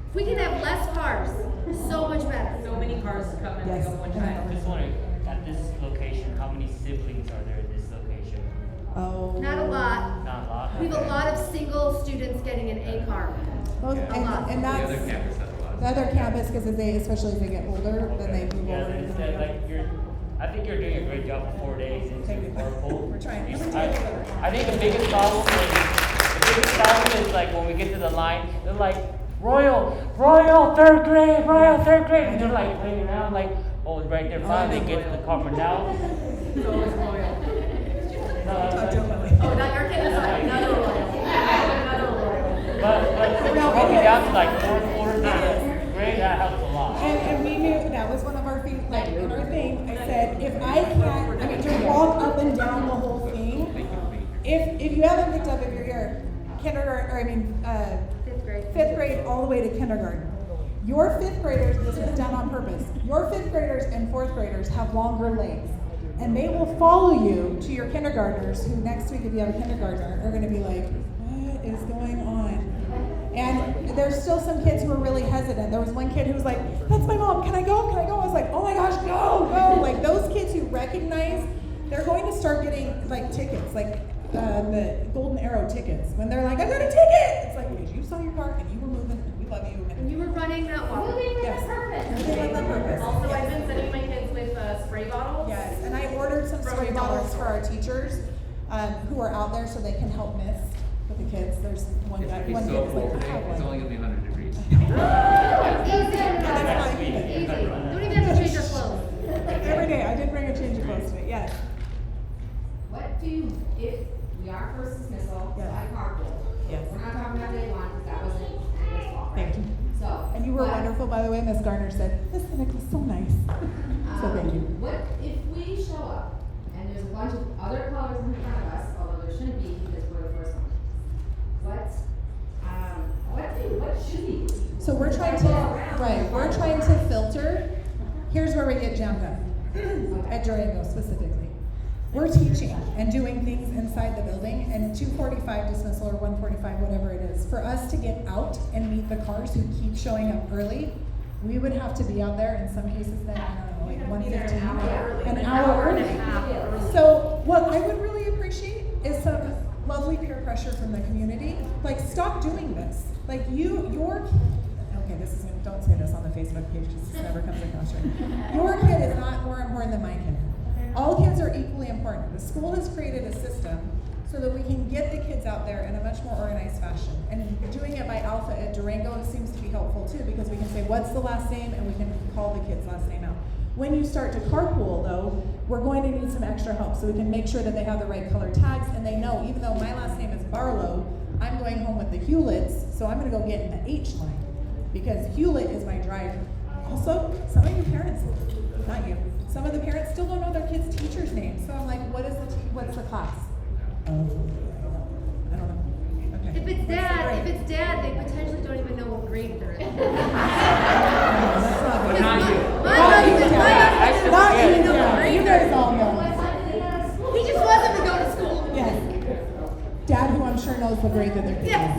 if we can have less cars, so much better. So many cars come and Yes. go one I'm time. just wondering, at this location, how many siblings are there at this location? Oh. Not a lot. Not a lot. We have a lot of single students getting an A car. Both, Yeah. and The other that's, campus has a lot. the other campus, because especially as they get older, then they move Yeah, over to it's the. like I think you're doing a great job for 4 days into carpool. We're trying. I think the biggest problem is like when we get to the line, they're like, Royal, third grade, and they're like playing around like, oh, right there, fine, they get to the car, but now. So is Royal. No, Oh, not your kid, sorry, another Royal. Another Royal. but broken down to like fourth grade, that helps a lot. And we knew that was one of our things, like in our thing, I said, if I can't, I mean, to walk up and down the whole thing, Thank you for being here. if you haven't picked up, if you're here, fifth grade all the way to kindergarten. Your fifth graders, this was done on purpose, your fifth graders and fourth graders have longer legs. And they will follow you to your kindergartners, who next week, if you have a kindergartner, are gonna be like, what is going on? And there's still some kids who are really hesitant. There was one kid who was like, that's my mom, can I go? I was like, oh my gosh, go. Like those kids who recognize, they're going to start getting like tickets, like the Golden Arrow tickets. When they're like, I got a ticket! It's like, because you saw your car and you were moving and we love you. And you were running that walk. Moving with Yes. a purpose. Moving with a purpose. Also, Yes. I've been sending my kids with spray bottles. Yes, and I ordered some spray bottles for our teachers who are out there so they can help mist with the kids. There's one It's guy, gonna be one so kid was cold like, I today, have it's one. only gonna be 100 degrees. Easy. Don't even have to change your clothes. Every day, I did bring a change of clothes today, yes. What do you, if we are first dismissal, Yes. by carpool? Yes. We're not talking about day one, because that wasn't Anna's fault, right? Thank you. So. And you were but, wonderful, by the way. Miss Garner said, this clinic was so nice. So thank you. What if we show up and there's a bunch of other colors in front of us, although there shouldn't be because we're the first one? What should we do? So we're trying to filter. Here's where we get jammed up. At Durango specifically. We're teaching and doing things inside the building, and 2:45 dismissal or 1:45, whatever it is. For us to get out and meet the cars who keep showing up early, we would have to be out there in some cases then, I don't know, like 1:15, an hour early. So what I would really appreciate is some lovely peer pressure from the community. Like, stop doing this. Like okay, don't say this on the Facebook page because this never comes across right. Your kid is not more important than my kid. All kids are equally important. The school has created a system so that we can get the kids out there in a much more organized fashion. And doing it by alpha at Durango seems to be helpful too, because we can say, what's the last name, and we can call the kid's last name out. When you start to carpool though, we're going to need some extra help, so we can make sure that they have the right color tags, and they know, even though my last name is Barlow, I'm going home with the Hewletts, so I'm gonna go get in the H line, because Hewlett is my driver. Also, some of you parents, not you, some of the parents still don't know their kids' teacher's name, so I'm like, what's the class? I don't know. Okay. If it's dad, they potentially don't even know what grade they're in. That's not good. Not you. Not you, Dad. Not you, know what Dad. grade You they're guys in. all know. He just wants them to go to school. Yes. Dad, who I'm sure knows the grade that they're in. Yes.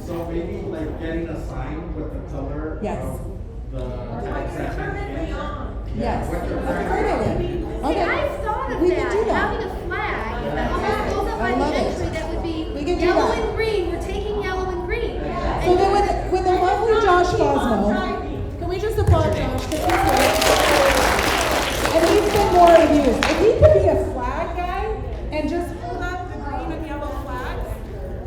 So maybe like getting a sign with the color Yes. of the Permanently on. Yes. With the That's a great idea. See, Okay. I've thought of We that, can do that. having a flag on the schools up by I the love it. entry that would be We can do yellow that. and green, we're taking yellow and green. So And then when the lovely Josh Bosmo, can we just applaud Josh, because he's great. And he's been more abused. If he could be a flag guy and just hold up the green and yellow flags,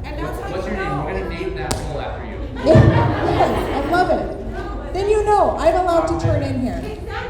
and that's how What's you your name? know. We're gonna name that hole after you. Yes, I love it. Then you know I'm allowed to turn in here.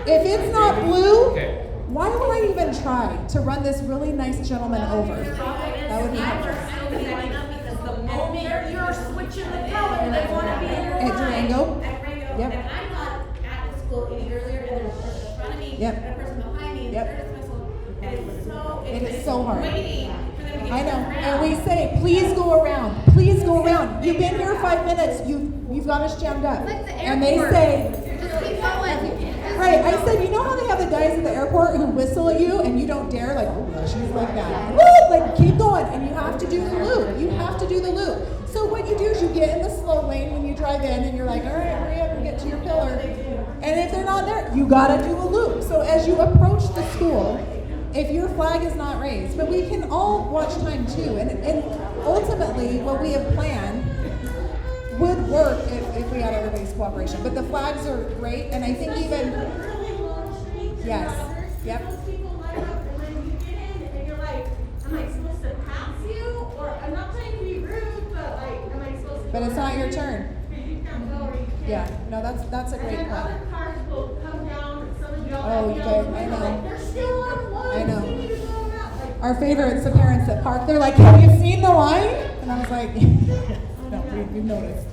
If it's not blue, Okay. why would I even try to run this really nice gentleman over? That would be helpful. Because the moment you're switching the color, they wanna be in your At Durango? At Durango, Yep. and I'm not at the school any earlier, and there's a person in front of me, Yep. and a person behind me, and Yep. they're dismissal, and It is so hard. waiting for them to get I know, turned around. and we say, please go around, please go around. You've been here 5 minutes, you've got us jammed up. like the And they airport. say, Just keep going. right, I said, you know how they have the guys at the airport who whistle at you and you don't dare, like, oh, she's like that. Woo, like, keep going, and you have to do the loop. You have to do the loop. So what you do is you get in the slow lane when you drive in, and you're like, all right, hurry up and get to your pillar. And if they're not there, you gotta do a loop. So as you approach the school, if your flag is not raised, but we can all watch time too, and ultimately what we have planned would work if we had everybody's cooperation. But the flags are great, and I think even, Really long streets. Yes. Yep. Those people line up, and then you get in, and you're like, am I supposed to pass you? Or, I'm not trying to be rude, but like, am I supposed to? but go it's not your right turn. Because you can't go, or you can't. Yeah, no, that's a And great then plan. other cars will come down, and some of y'all Oh, have you yellow, guys, I and know. they're like, they're still on one. I know. You need to go around. Like, Our favorite's the parents that park. They're like, have you seen the line? And I was like, no, we've noticed.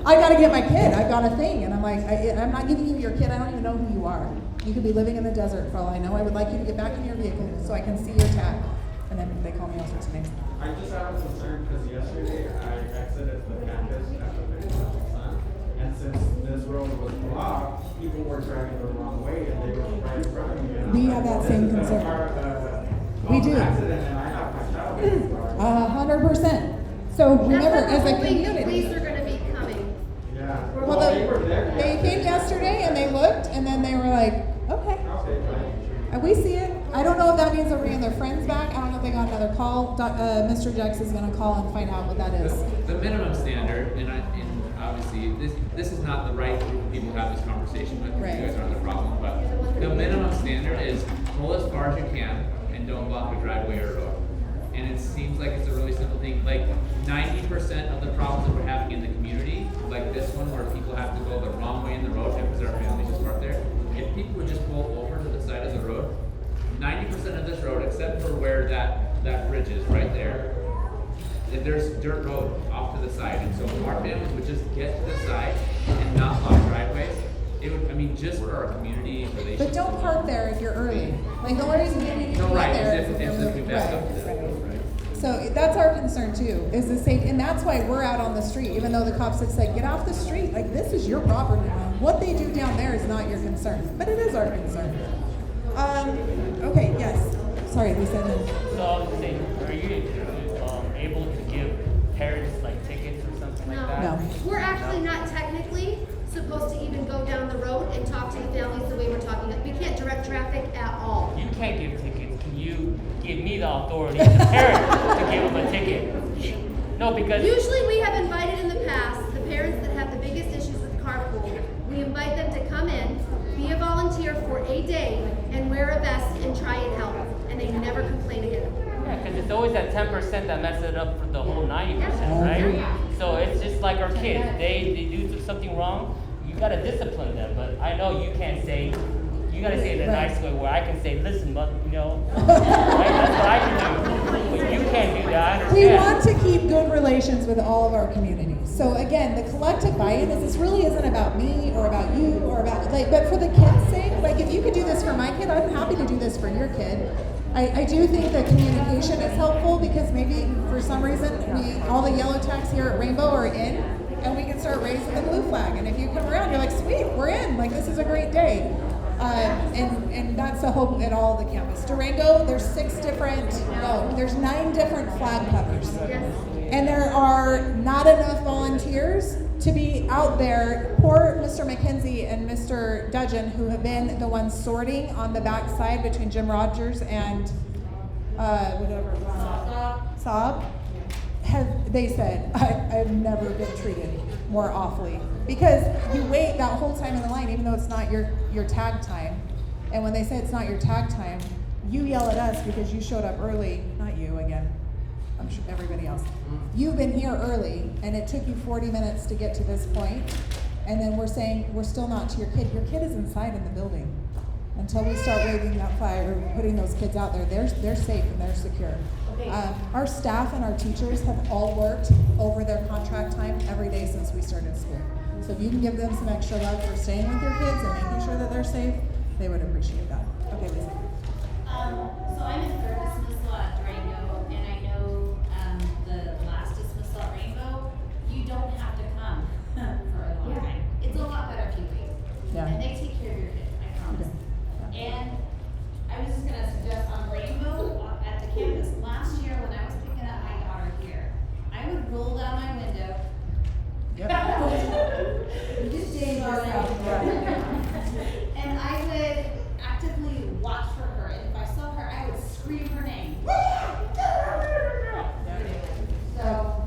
I gotta get my kid. I got a thing, and I'm like, I'm not giving you your kid. I don't even know who you are. You could be living in the desert for all I know. I would like you to get back in your vehicle so I can see your tag. And then they call me all sorts of names. I just have a concern because yesterday I exited the campus after picking up my son, and since this road was blocked, people were driving the wrong way and they were right in front of me. And We I'm have like, that this same is a concern. car, We do. accident, and I have my child in the car. 100%. So remember, That's as what a we're hoping the community. police are gonna be coming. Yeah. Well, they were there. they came yesterday and they looked, and then they were like, okay. Okay, fine. And we see it. I don't know if that means they're bringing their friends back. I don't know if they got another call. Mr. Jex is going to call and find out what that is. The minimum standard, and obviously this is not the right group of people to have this conversation with. Right. You guys aren't the problem, but the minimum standard is pull as far as you can and don't block a driveway or a road. And it seems like it's a really simple thing. Like 90% of the problems that we're having in the community, like this one where people have to go the wrong way in the road because our families just park there. If people would just pull over to the side of the road, 90% of this road, except for where that bridge is right there, there's dirt road off to the side. And so if our families would just get to the side and not block driveways, it would, I mean, just for our community relations. But don't park there if you're early. Like the only reason you need to No, get right, there if we back up to that, right. right? So that's our concern too, is the safety, and that's why we're out on the street, even though the cops have said, get off the street, like this is your property now. What they do down there is not your concern, but it is our concern. Okay, yes, sorry, Lisa, and then, So I was saying, are you able to give parents like tickets or something like that? No. We're actually not technically supposed to even go down the road and talk to the families the way we're talking. We can't direct traffic at all. You can't give tickets. Can you give me the authority as a parent to give them a ticket? No, because Usually we have invited in the past, the parents that have the biggest issues with carpool, we invite them to come in be a volunteer for a day and wear a vest and try and help, and they never complain again. Yeah, because it's always that 10% that messes it up for the whole 90%, right? So it's just like our kids. They do something wrong, you gotta discipline them. But I know you can't say, you gotta say it in a nice way where I can say, listen, but right? That's what I can do. But you can't do that. I understand. We want to keep good relations with all of our communities. So again, the collective buy-in is this really isn't about me or about you or about but for the kids' sake, like if you could do this for my kid, I'm happy to do this for your kid. I do think that communication is helpful because maybe for some reason all the yellow tags here at Rainbow are in, and we can start raising the blue flag. And if you come around, you're like, sweet, we're in. Like this is a great day. And that's the hope at all of the campus. Durango, there's 9 different flag covers. Yes. And there are not enough volunteers to be out there. Poor Mr. McKenzie and Mr. Dudgeon, who have been the ones sorting on the back side between Jim Rogers and whatever it was, Saab, they said, I've never been treated more awfully. Because you wait that whole time in the line, even though it's not your tag time. And when they say it's not your tag time, you yell at us because you showed up early. Not you again. I'm sure everybody else. You've been here early, and it took you 40 minutes to get to this point, and then we're saying we're still not to your kid. Your kid is inside in the building. Until we start waving that flag or putting those kids out there, they're safe and they're secure. Our staff and our teachers have all worked over their contract time every day since we started school. So if you can give them some extra love for staying with your kids and making sure that they're safe, they would appreciate that. Okay, Lisa. So I'm in third dismissal at Durango, and I know the last dismissal at Rainbow, you don't have to come for a long time. It's a lot better if you wait. Yeah. And they take care of your kid, I promise. And I was just gonna suggest on Rainbow at the campus, last year when I was picking up my daughter here, I would roll down my window. Just and I would actively watch for her, and if I saw her, I would scream her name. So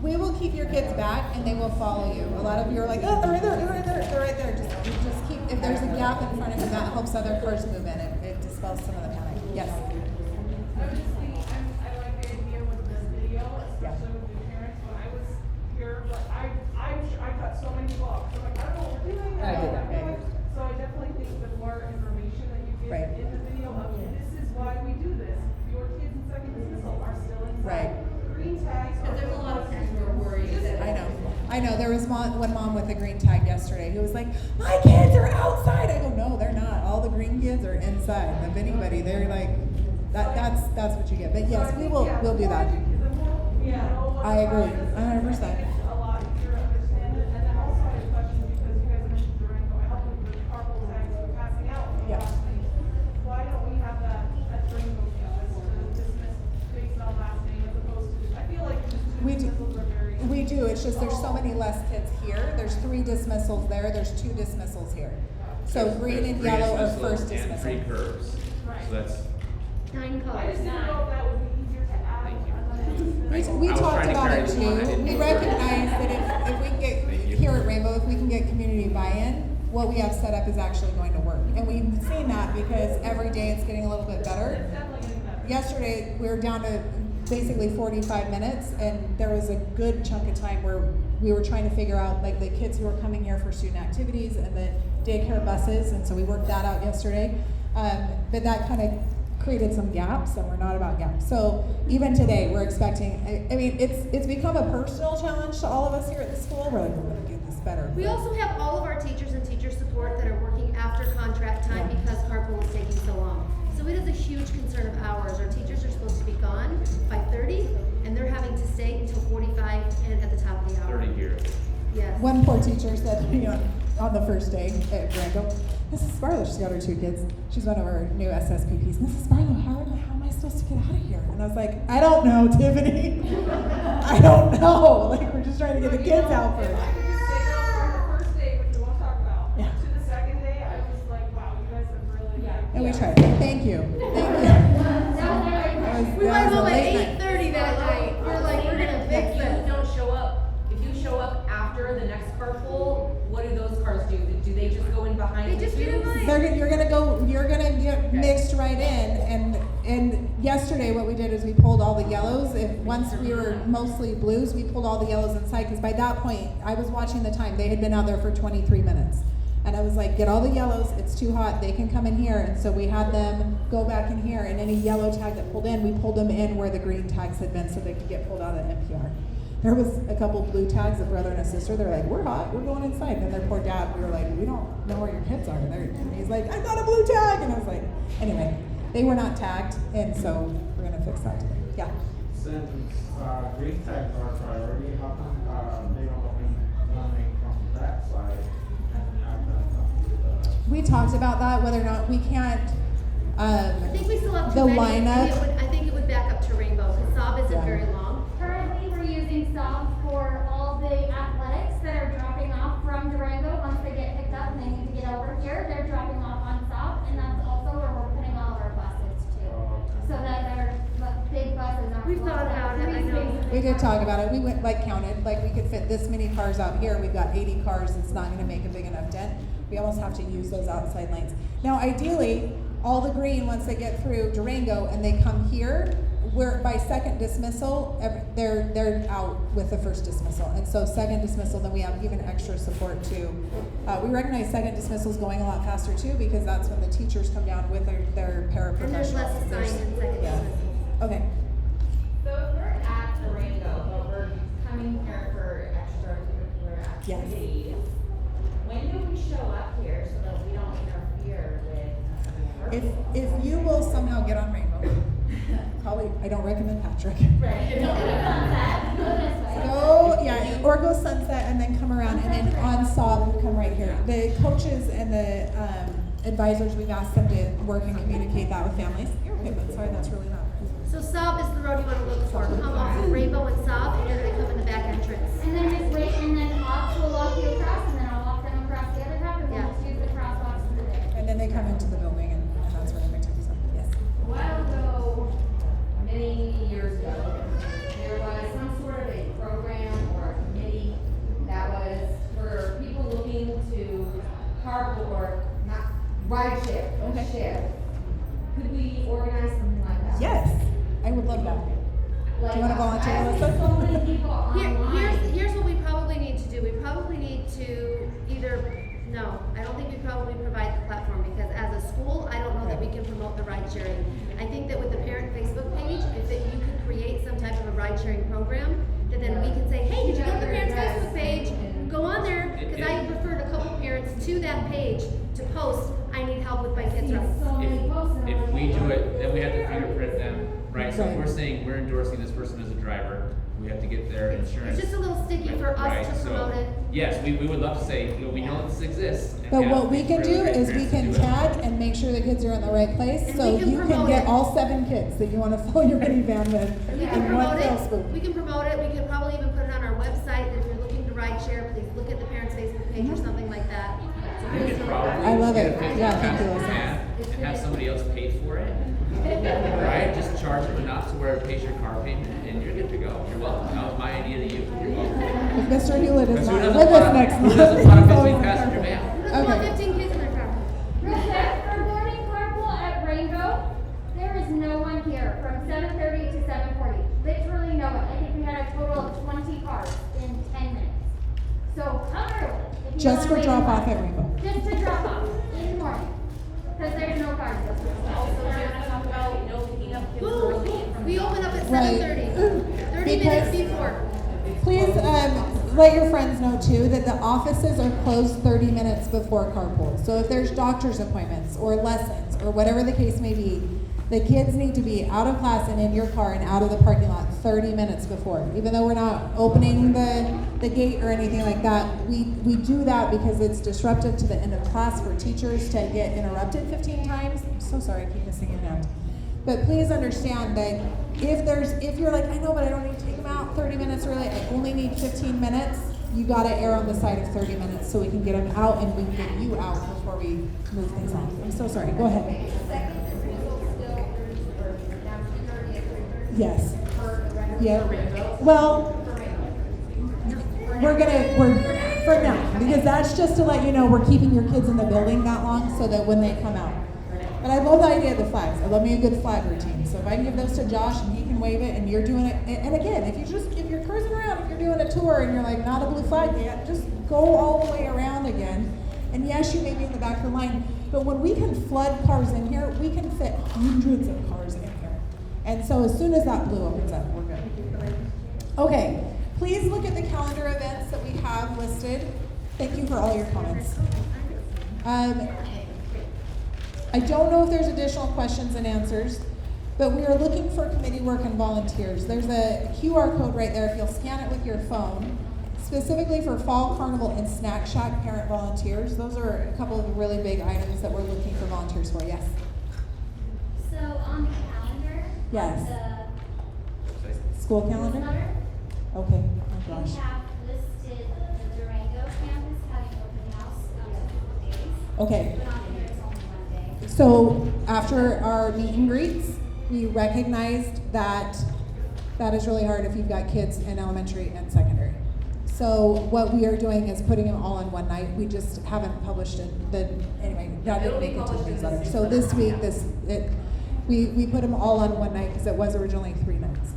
we will keep your kids back, and they will follow you. A lot of you are like, oh, they're right there, they're right there, they're right there. Just keep. If there's a gap in front of you, that helps other cars move in. It dispels some of the panic. Yes. I was just thinking, I like the idea with this video, especially with the parents. When I was here, but I cut so many vlogs. I'm like, I don't know what we're doing. I did that. So I definitely think the more information that you give in the video of this is why we do this. Your kids in second dismissal are still inside. Right. Green tags are. But there's a lot of parents who are worried that. I know. There was one mom with a green tag yesterday who was like, my kids are outside. I go, no, they're not. All the green kids are inside. If anybody, they're like, that's what you get. But yes, we'll do that. I agree, 100%. A lot easier to understand it. And then also I have a question because you guys mentioned Durango. I helped with the carpool tags we're passing out. Yeah. Why don't we have that at Durango campus to dismiss based on last name as opposed to, I feel like just two dismissals are very. We do. It's just there's so many less kids here. There's 3 dismissals there. There's 2 dismissals here. So green and yellow are first and dismissal. 3 curves. So that's 9 I colors. just didn't know if that would be easier to add another dismissal. We I was talked trying to about carry it this one. I too. didn't We know where it was. recognize that if we can get here at Rainbow, if we can get community buy-in, what we have set up is actually going to work. And we've seen that because every day it's getting a little bit better. It's definitely getting better. Yesterday, we were down to basically 45 minutes, and there was a good chunk of time where we were trying to figure out like the kids who are coming here for student activities and the daycare buses, and so we worked that out yesterday. But that kind of created some gaps, and we're not about gaps. So even today, we're expecting, I mean, it's become a personal challenge to all of us here at the school. We're like, we're gonna do this better. We also have all of our teachers and teacher support that are working after contract time because carpool is taking so long. So it is a huge concern of ours. Our teachers are supposed to be gone by 30, and they're having to stay until 45 and at the top of the hour. 30 here. Yes. One poor teacher said, on the first day at Durango, Mrs. Barlow, she's got her 2 kids. She's one of our new SSPPs. Mrs. Barlow, how am I supposed to get out of here? And I was like, I don't know, Tiffany. I don't know. Like, we're just trying to get the kids out first. If I could just say though, for the first day, which we won't talk about, Yeah. to the second day, I was like, wow, you guys have really. And we tried. Thank you. Thank you. We went home at late night. 8:30 that night. We're like, we're gonna fix If you this. don't show up, if you show up after the next carpool, what do those cars do? Do they just go in behind They the just get in tubes? line. You're gonna get mixed right in, and yesterday what we did is we pulled all the yellows. Once we were mostly blues, we pulled all the yellows inside, because by that point, I was watching the time, they had been out there for 23 minutes. And I was like, get all the yellows, it's too hot, they can come in here, and so we had them go back in here, and any yellow tag that pulled in, we pulled them in where the green tags had been, so they could get pulled out of NPR. There was a couple blue tags, a brother and a sister, they're like, we're hot, we're going inside. And then their poor dad, we were like, we don't know where your kids are. And he's like, I got a blue tag, and I was like, anyway, they were not tagged, and so we're gonna fix that today. Yeah. Since green tags are a priority, how come they don't open running from that side and have them come to the? We talked about that, whether or not we can't, I think we still have the too many. lineup. I think it would back up to Rainbow, because Saab isn't Yeah. very long. Currently, we're using SOB for all the athletics that are dropping off from Durango. Once they get picked up and they need to get over here, they're dropping off on SOB, and that's also where we're putting all of our buses too. So that our big buses aren't. We've thought about it, I know. We did talk about it. We went, counted, we could fit this many cars out here. We've got 80 cars. It's not gonna make a big enough dent. We almost have to use those outside lanes. Now, ideally, all the green, once they get through Durango and they come here, we're, by second dismissal, they're out with the first dismissal. And so second dismissal, then we have even extra support too. We recognize second dismissal is going a lot faster too, because that's when the teachers come down with their paraprofessionals. And there's less assigned in second Yeah. dismissal. Okay. So if we're at Durango, but we're coming here for extracurricular activities, when do we show up here so that we don't interfere with? If you will somehow get on Rainbow, probably, I don't recommend Patrick. Right. Go, yeah, or go Sunset and then come around, and then on Saab, come right here. The coaches and the advisors, we've asked them to work and communicate that with families. You're okay, but sorry, that's really not. So Saab is the road you want to look for. Come off of Rainbow and Saab, and you're going to come in the back entrance. And then just wait, and then Ops will walk you across, and then I'll walk them across the other half, and we'll Yeah. just use the crosswalks through there. And then they come into the building, and that's where they take us up. Yes. A while ago, many years ago, there was some sort of a program or a committee that was for people looking to carpool, not ride share, Okay. share. Could we organize something like that? Yes, I would love that. Like, Do you wanna volunteer, I see Alyssa? so many people online. Here's what we probably need to do. We probably need to I don't think we probably provide the platform, because as a school, I don't know that we can promote the ride sharing. I think that with the parent Facebook page, you could create some type of a ride sharing program, that then we can say, hey, did you go to the parents' Facebook page? Go on there, because I referred a couple parents to that page to post, I need help with my kids' rides. So many posts. and I'm If like, we do it, then we have to fingerprint them, right? So if Right. we're saying we're endorsing this person as a driver, we have to get their insurance. It's just a little sticky for Right, us to so, promote it. yes, we would love to say, we know this exists. and But have what we these can really do great is we parents to can do it. tag and make sure the kids are in the right place, And so we can you can promote get it. all 7 kids that you wanna fill your minivan with We can in one promote fell it, swoop. we can promote it, we can probably even put it on our website, that if you're looking to ride share, please look at the parents' Facebook page or something like that. You could probably I love get it. a 50 Yeah, thank you, passenger Alyssa. van and have somebody else pay for it. Right? Just charge them enough to where it pays your car payment and you're good to go. You're welcome. That was my idea to you. You're welcome. If Mr. Hewlett is Because not who with doesn't us want, next who month, doesn't he's want a always 15 on passenger carpool. van? Who doesn't want Okay. 15 kids in their car? For morning carpool at Rainbow, there is no one here from 7:30 to 7:40. Literally no one. I think we had a total of 20 cars in 10 minutes. So come early. if you Just wanna for wait drop in off line. at Rainbow. Just to drop off in the morning. Because there's no cars. Also, we're gonna talk about no picking up kids Woo! early. We open up at Right. 7:30, 30 Because- minutes before. Please, let your friends know too that the offices are closed 30 minutes before carpool. So if there's doctor's appointments or lessons or whatever the case may be, the kids need to be out of class and in your car and out of the parking lot 30 minutes before. Even though we're not opening the gate or anything like that, we do that because it's disruptive to the end of class for teachers to get interrupted 15 times. I'm so sorry, I keep missing your hand. But please understand that if you're like, I know, but I don't need to take them out 30 minutes early, I only need 15 minutes, you gotta err on the side of 30 minutes so we can get them out and we can get you out before we move things on. I'm so sorry, go ahead. Yes. Yeah. Well, we're For now, because that's just to let you know we're keeping your kids in the building that long so that when they come out. But I love the idea of the flags. I love me a good flag routine. So if I can give those to Josh and he can wave it and you're doing it, and again, if you're cruising around, if you're doing a tour and you're like, not a blue flag yet, just go all the way around again. And yes, you may be in the back of the line, but when we can flood cars in here, we can fit hundreds of cars in here. And so as soon as that blue opens up, we're good. Okay, please look at the calendar events that we have listed. Thank you for all your comments. I don't know if there's additional questions and answers, but we are looking for committee work and volunteers. There's a QR code right there if you'll scan it with your phone, specifically for Fall Carnival and Snack Shack parent volunteers. Those are a couple of really big items that we're looking for volunteers for. Yes? So on the calendar, Yes. the School calendar? newsletter, Okay. Oh gosh. we have listed the Durango campus having open house on a couple of days. Okay. But on here it's only one day. So after our meet and greets, we recognized that that is really hard if you've got kids in elementary and secondary. So what we are doing is putting them all in one night. We just haven't published it. Anyway, that didn't make it to the newsletter. So this week, we put them all on one night because it was originally 3 nights.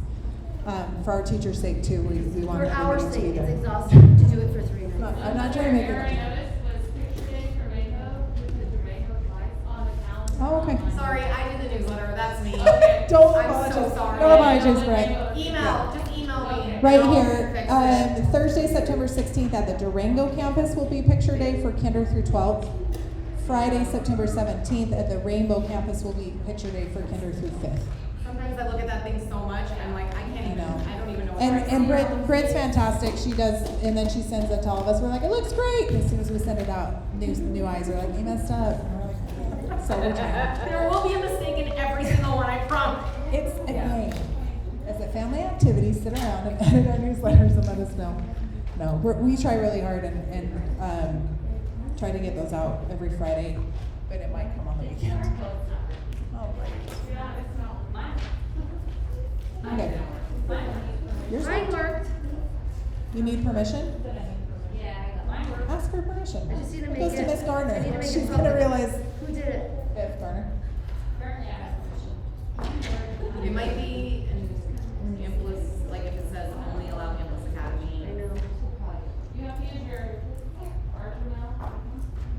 For our teachers' sake too, we want For our everybody to be sake, it's there. exhausting to do it for 3 nights. No, I'm not trying to make Aaron, it. I noticed was picture day for Durango with the Durango flags on the calendar. Oh, okay. Sorry, I did the newsletter, that's me. Okay. Don't I'm apologize. so sorry. No apologies, Brett. Just email me. Right I'll here, fix it. Thursday, September 16th at the Durango campus will be picture day for kinder through 12th. Friday, September 17th at the Rainbow campus will be picture day for kinder through 5th. Sometimes I look at that thing so much, I'm like, I can't even, I don't even know. And Britt's fantastic. She does, and then she sends it to all of us. We're like, it looks great. And as soon as we send it out, new eyes are like, you messed up. And we're like, so we're trying. There will be a mistake in every single one, I promise. It's a game. It's a family activity. Sit around and edit our newsletters and let us know. No, we try really hard and try to get those out every Friday, but it might come on the weekend. Oh, right. Yeah, it's not. Okay. Yours Mine worked. worked. You need permission? Yeah, I got mine. Ask for permission. I just need to It make goes to it- Miss Garner. I need to make it She's gonna public. realize. Who did it? If Garner. It might be an Impulse, like if it says only allow Impulse Academy. I know. You have to use your Archer now.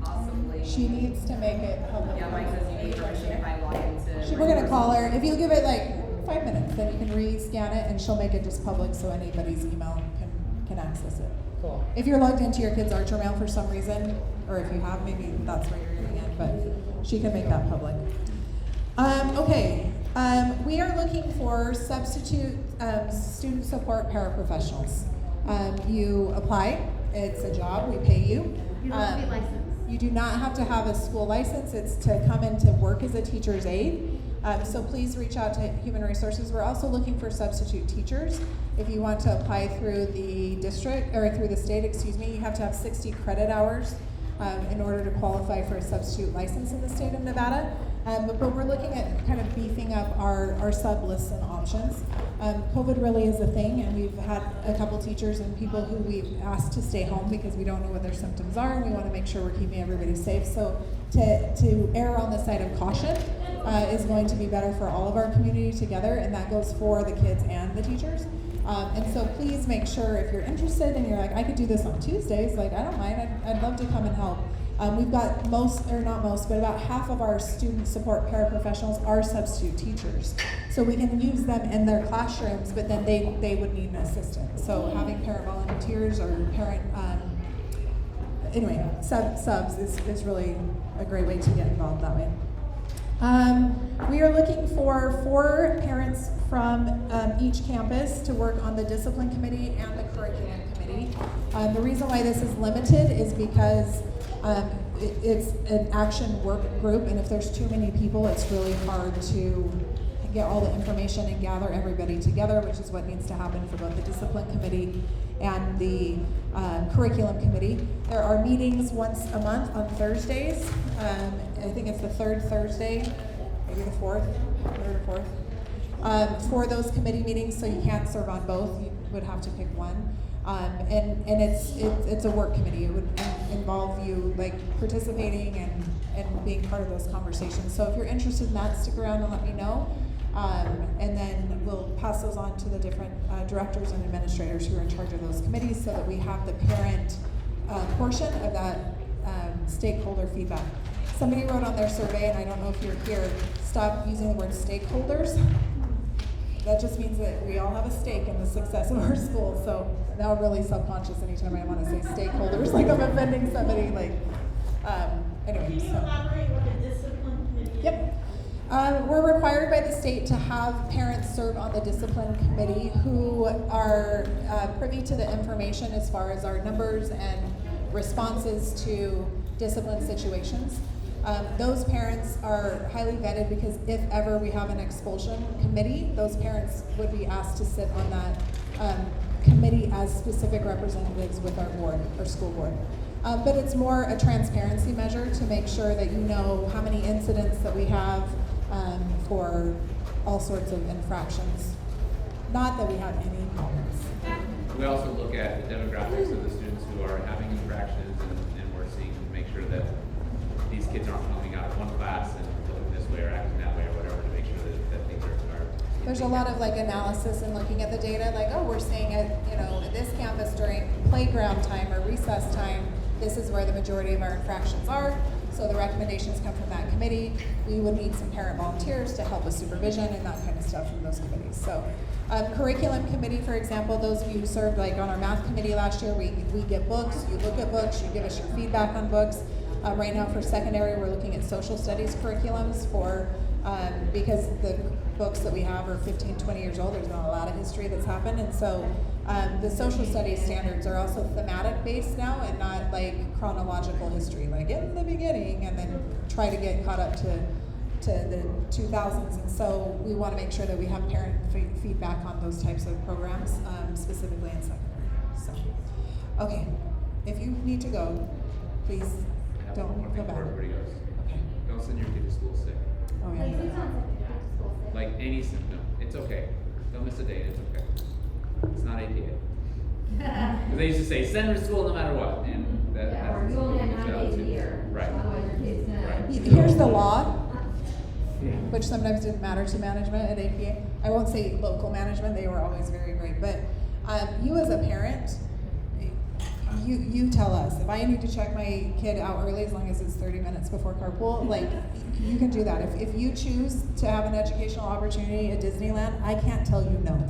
Possibly. She needs to make it public. Yeah, mine says you need permission if I log into. We're gonna call her. If you give it like 5 minutes, then you can re-scan it and she'll make it just public so anybody's email can access it. Cool. If you're logged into your kid's Archer mail for some reason, or if you have, maybe that's where you're getting it, but she can make that public. Okay, we are looking for substitute student support paraprofessionals. You apply, it's a job, we pay you. You don't have to be licensed. You do not have to have a school license, it's to come in to work as a teacher's aide. So please reach out to Human Resources. We're also looking for substitute teachers. If you want to apply through the district, or through the state, you have to have 60 credit hours in order to qualify for a substitute license in the state of Nevada. But we're looking at kind of beefing up our sub lists and options. COVID really is a thing, and we've had a couple teachers and people who we've asked to stay home because we don't know what their symptoms are, and we want to make sure we're keeping everybody safe. So to err on the side of caution is going to be better for all of our community together, and that goes for the kids and the teachers. And so please make sure if you're interested and you're like, I could do this on Tuesdays, like I don't mind, I'd love to come and help. We've got about half of our student support paraprofessionals are substitute teachers. So we can use them in their classrooms, but then they would need an assistant. So having parent volunteers or parent, subs is really a great way to get involved that way. We are looking for 4 parents from each campus to work on the discipline committee and the curriculum committee. The reason why this is limited is because it's an action work group, and if there's too many people, it's really hard to get all the information and gather everybody together, which is what needs to happen for both the discipline committee and the curriculum committee. There are meetings once a month on Thursdays. I think it's the 3rd Thursday, maybe the 4th, 3rd or 4th, for those committee meetings, so you can't serve on both. You would have to pick one. And it's a work committee. It would involve you like participating and being part of those conversations. So if you're interested in that, stick around and let me know. And then we'll pass those on to the different directors and administrators who are in charge of those committees so that we have the parent portion of that stakeholder feedback. Somebody wrote on their survey, and I don't know if you're here, stop using the word stakeholders. That just means that we all have a stake in the success of our school. So now I'm really subconscious anytime I want to say stakeholders, like I'm offending somebody. Like, anyway. Can you elaborate what a discipline committee is? Yep. We're required by the state to have parents serve on the discipline committee who are privy to the information as far as our numbers and responses to discipline situations. Those parents are highly vetted because if ever we have an expulsion committee, those parents would be asked to sit on that committee as specific representatives with our board, our school board. But it's more a transparency measure to make sure that you know how many incidents that we have for all sorts of infractions. Not that we have any problems. We also look at the demographics of the students who are having infractions, and we're seeing to make sure that these kids aren't coming out of one class and looking this way or acting that way or whatever, to make sure that things are. There's a lot of like analysis and looking at the data, like, oh, we're seeing it, at this campus during playground time or recess time, this is where the majority of our infractions are. So the recommendations come from that committee. We would need some parent volunteers to help with supervision and that kind of stuff from those committees. So curriculum committee, for example, those of you who served like on our math committee last year, we get books, you look at books, you give us your feedback on books. Right now for secondary, we're looking at social studies curriculums for, because the books that we have are 15, 20 years old, there's not a lot of history that's happened. And so the social studies standards are also thematic based now and not like chronological history, like in the beginning and then try to get caught up to the 2000s. And so we want to make sure that we have parent feedback on those types of programs, specifically in secondary. So, okay, if you need to go, please don't go back. Everybody goes. Okay. Don't send your kid to school sick. Oh Like, yeah. it's not something to school sick. Like any symptom, it's okay. Don't miss a day, it's okay. It's not AKA. Because they used to say, send them to school no matter what, and that. Yeah, or you only have 9 days a too. year. Right. Otherwise your kid's gonna. Right. Here's the law, which sometimes didn't matter to management at APA. I won't say local management, they were always very great, but you as a parent, you tell us. If I need to check my kid out early, as long as it's 30 minutes before carpool, like, you can do that. If you choose to have an educational opportunity at Disneyland, I can't tell you no.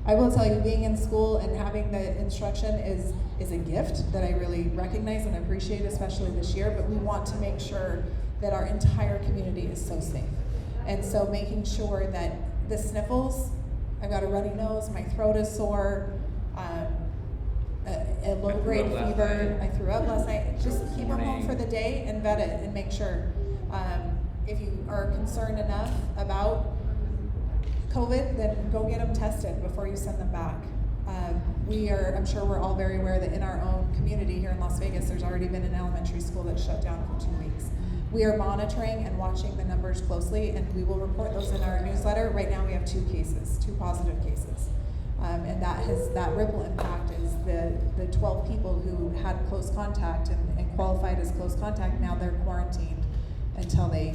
I will tell you, being in school and having the instruction is a gift that I really recognize and appreciate, especially this year, but we want to make sure that our entire community is so safe. And so making sure that the sniffles, I've got a runny nose, my throat is sore, a low-grade fever, I threw up last night. Just keep them home for the day and vet it and make sure. If you are concerned enough about COVID, then go get them tested before you send them back. I'm sure we're all very aware that in our own community here in Las Vegas, there's already been an elementary school that shut down for 2 weeks. We are monitoring and watching the numbers closely, and we will report those in our newsletter. Right now we have 2 positive cases. And that ripple impact is the 12 people who had close contact and qualified as close contact, now they're quarantined until they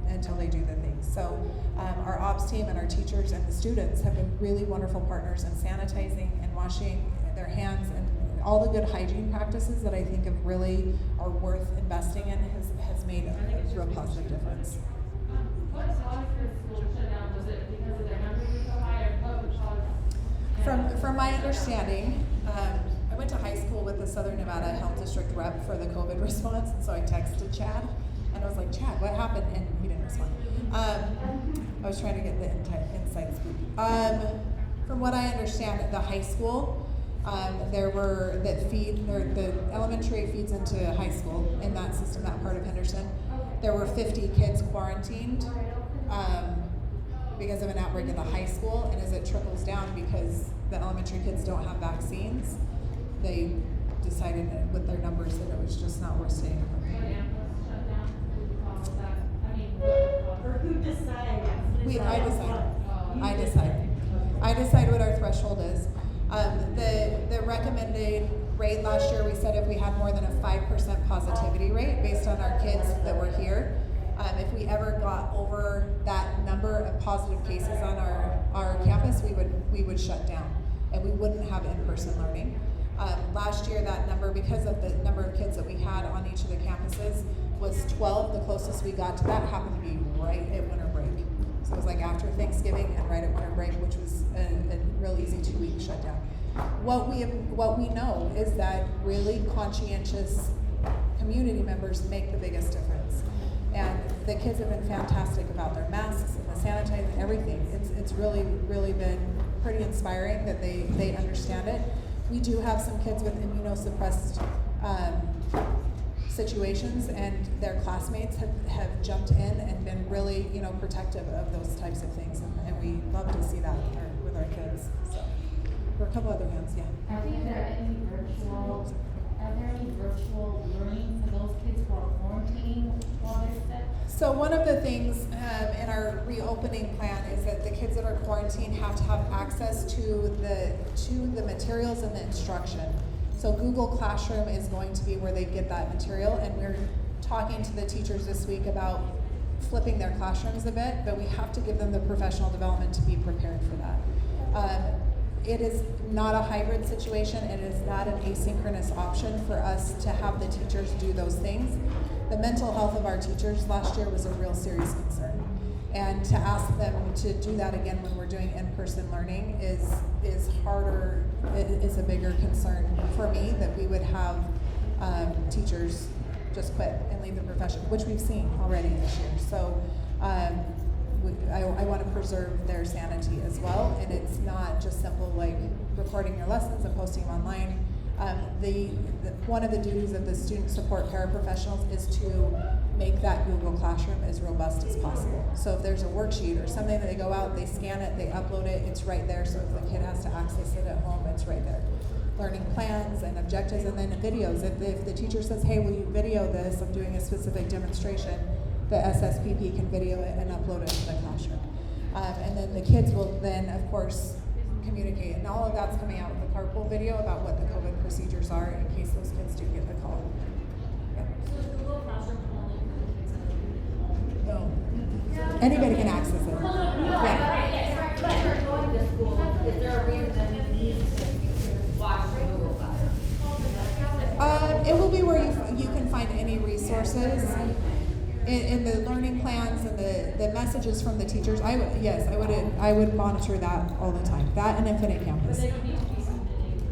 do the things. So our ops team and our teachers and the students have been really wonderful partners in sanitizing and washing their hands, and all the good hygiene practices that I think really are worth investing in has made a real positive difference. What caused your school to shut down? Was it because of their numbers were so high, or what caused? From my understanding, I went to high school with the Southern Nevada Health District rep for the COVID response, and so I texted Chad, and I was like, Chad, what happened? And he didn't respond. I was trying to get the inside scoop. From what I understand, at the high school, the elementary feeds into high school in that system, that part of Henderson. There were 50 kids quarantined because of an outbreak in the high school, and as it trickles down, because the elementary kids don't have vaccines, they decided that with their numbers that it was just not worth staying. Or who decides? I decide what our threshold is. The recommended rate last year, we said if we had more than a 5% positivity rate based on our kids that were here, if we ever got over that number of positive cases on our campus, we would shut down and we wouldn't have in-person learning. Last year, that number, because of the number of kids that we had on each of the campuses, was 12. The closest we got to that happened to be right at winter break. So it was like after Thanksgiving and right at winter break, which was a real easy 2-week shutdown. What we know is that really conscientious community members make the biggest difference. And the kids have been fantastic about their masks and the sanitizing and everything. It's really, really been pretty inspiring that they understand it. We do have some kids with immunosuppressed situations, and their classmates have jumped in and been really, protective of those types of things, and we love to see that with our kids. So, for a couple other hands, yeah. Are there any virtual learning for those kids who are quarantining while they're sick? So one of the things in our reopening plan is that the kids that are quarantined have to have access to the materials and the instruction. So Google Classroom is going to be where they get that material, and we're talking to the teachers this week about flipping their classrooms a bit, but we have to give them the professional development to be prepared for that. It is not a hybrid situation. It is not an asynchronous option for us to have the teachers do those things. The mental health of our teachers last year was a real serious concern. And to ask them to do that again when we're doing in-person learning is harder, it is a bigger concern for me that we would have teachers just quit and leave the profession, which we've seen already this year. So I want to preserve their sanity as well, and it's not just simple like recording your lessons and posting them online. One of the duties of the student support paraprofessionals is to make that Google Classroom as robust as possible. So if there's a worksheet or something that they go out, they scan it, they upload it, it's right there. So if the kid has to access it at home, it's right there. Learning plans and objectives, and then videos. If the teacher says, hey, will you video this? I'm doing a specific demonstration. The SSPP can video it and upload it to the classroom. And then the kids will then, of course, communicate. And all of that's coming out with the carpool video about what the COVID procedures are in case those kids do get the call. Yeah. So is Google Classroom only for the kids that are No. Anybody can access it. Yeah. But you're going to school, is there a reason you need to watch Google Classroom? It will be where you can find any resources. In the learning plans and the messages from the teachers, I would monitor that all the time. That and Infinite Campus. But they don't need to be submitting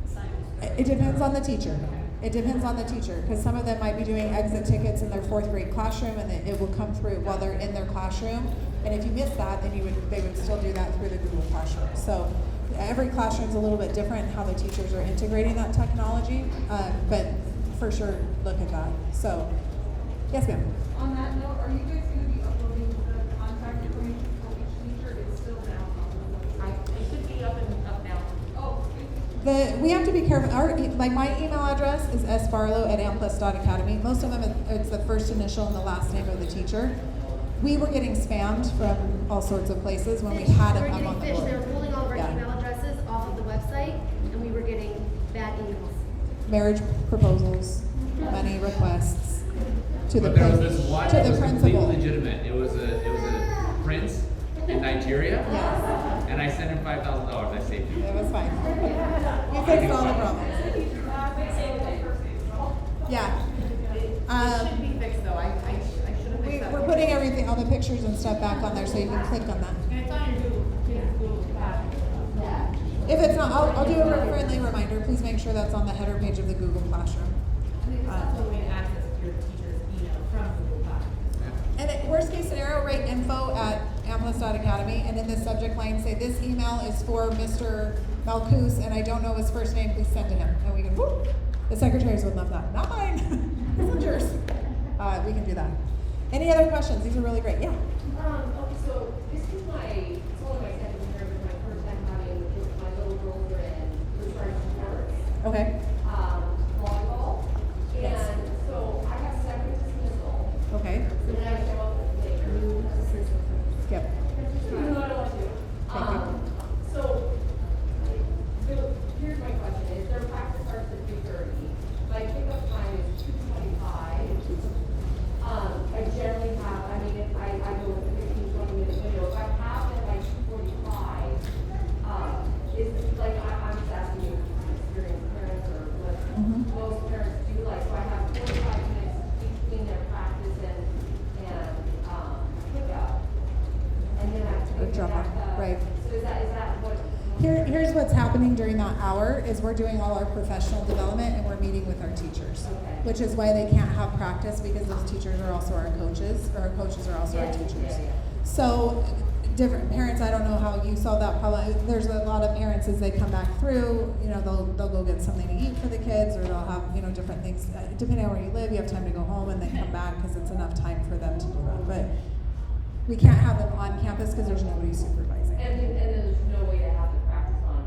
assignments. It depends on the teacher. It depends on the teacher, because some of them might be doing exit tickets in their 4th grade classroom, and it will come through while they're in their classroom. And if you miss that, then they would still do that through the Google Classroom. So every classroom is a little bit different how the teachers are integrating that technology, but for sure look at that. So, yes, ma'am. On that note, are you guys gonna be uploading the contact information for each teacher? It's still down on the website. It should be up now. Oh, thank you. We have to be careful. My email address is sbarlow@amplus.academy. Most of them, it's the first initial and the last name of the teacher. We were getting spammed from all sorts of places when we had them up on the board. They were pulling all of our Yeah. email addresses off of the website, and we were getting bad emails. Marriage proposals, money requests, to the But there was this one that was completely principal. legitimate. It was a prince in Nigeria, Yes, and I sent him $5,000. I saved him. it was fine. We fixed all the problems. Yeah. It should be fixed though, I should have fixed that. We're putting everything, all the pictures and stuff back on there so you can click on that. And it's on your Google Classroom. If it's not, I'll do a friendly reminder. Please make sure that's on the header page of the Google Classroom. It's also a way to access your teacher's email from Google Classroom. And worst case scenario, write info@amplus.academy, and in the subject line say, this email is for Mr. Malkus, and I don't know his first name, please send to him. And we can, whoop, the secretaries would love that. Not mine, this is yours. We can do that. Any other questions? These are really great, yeah. Okay, so this is it's only my second year, but my first time having my little girls are in return sports, Okay, volleyball. Yes. And so I have second dismissal, okay, so then I show up later. skip. Even though I don't want to. Thank you. So, there Here's what's happening during that hour is we're doing all our professional development and we're meeting with our teachers, which is why they can't have practice because those teachers are also our coaches, or our coaches are also our teachers. So different parents, I don't know how you solve that problem. There's a lot of parents as they come back through, you know, they'll go get something to eat for the kids, or they'll have, you know, different things. Depending on where you live, you have time to go home and then come back because it's enough time for them to do that. But we can't have them on campus because there's nobody supervising. And there's no way to have the practice on,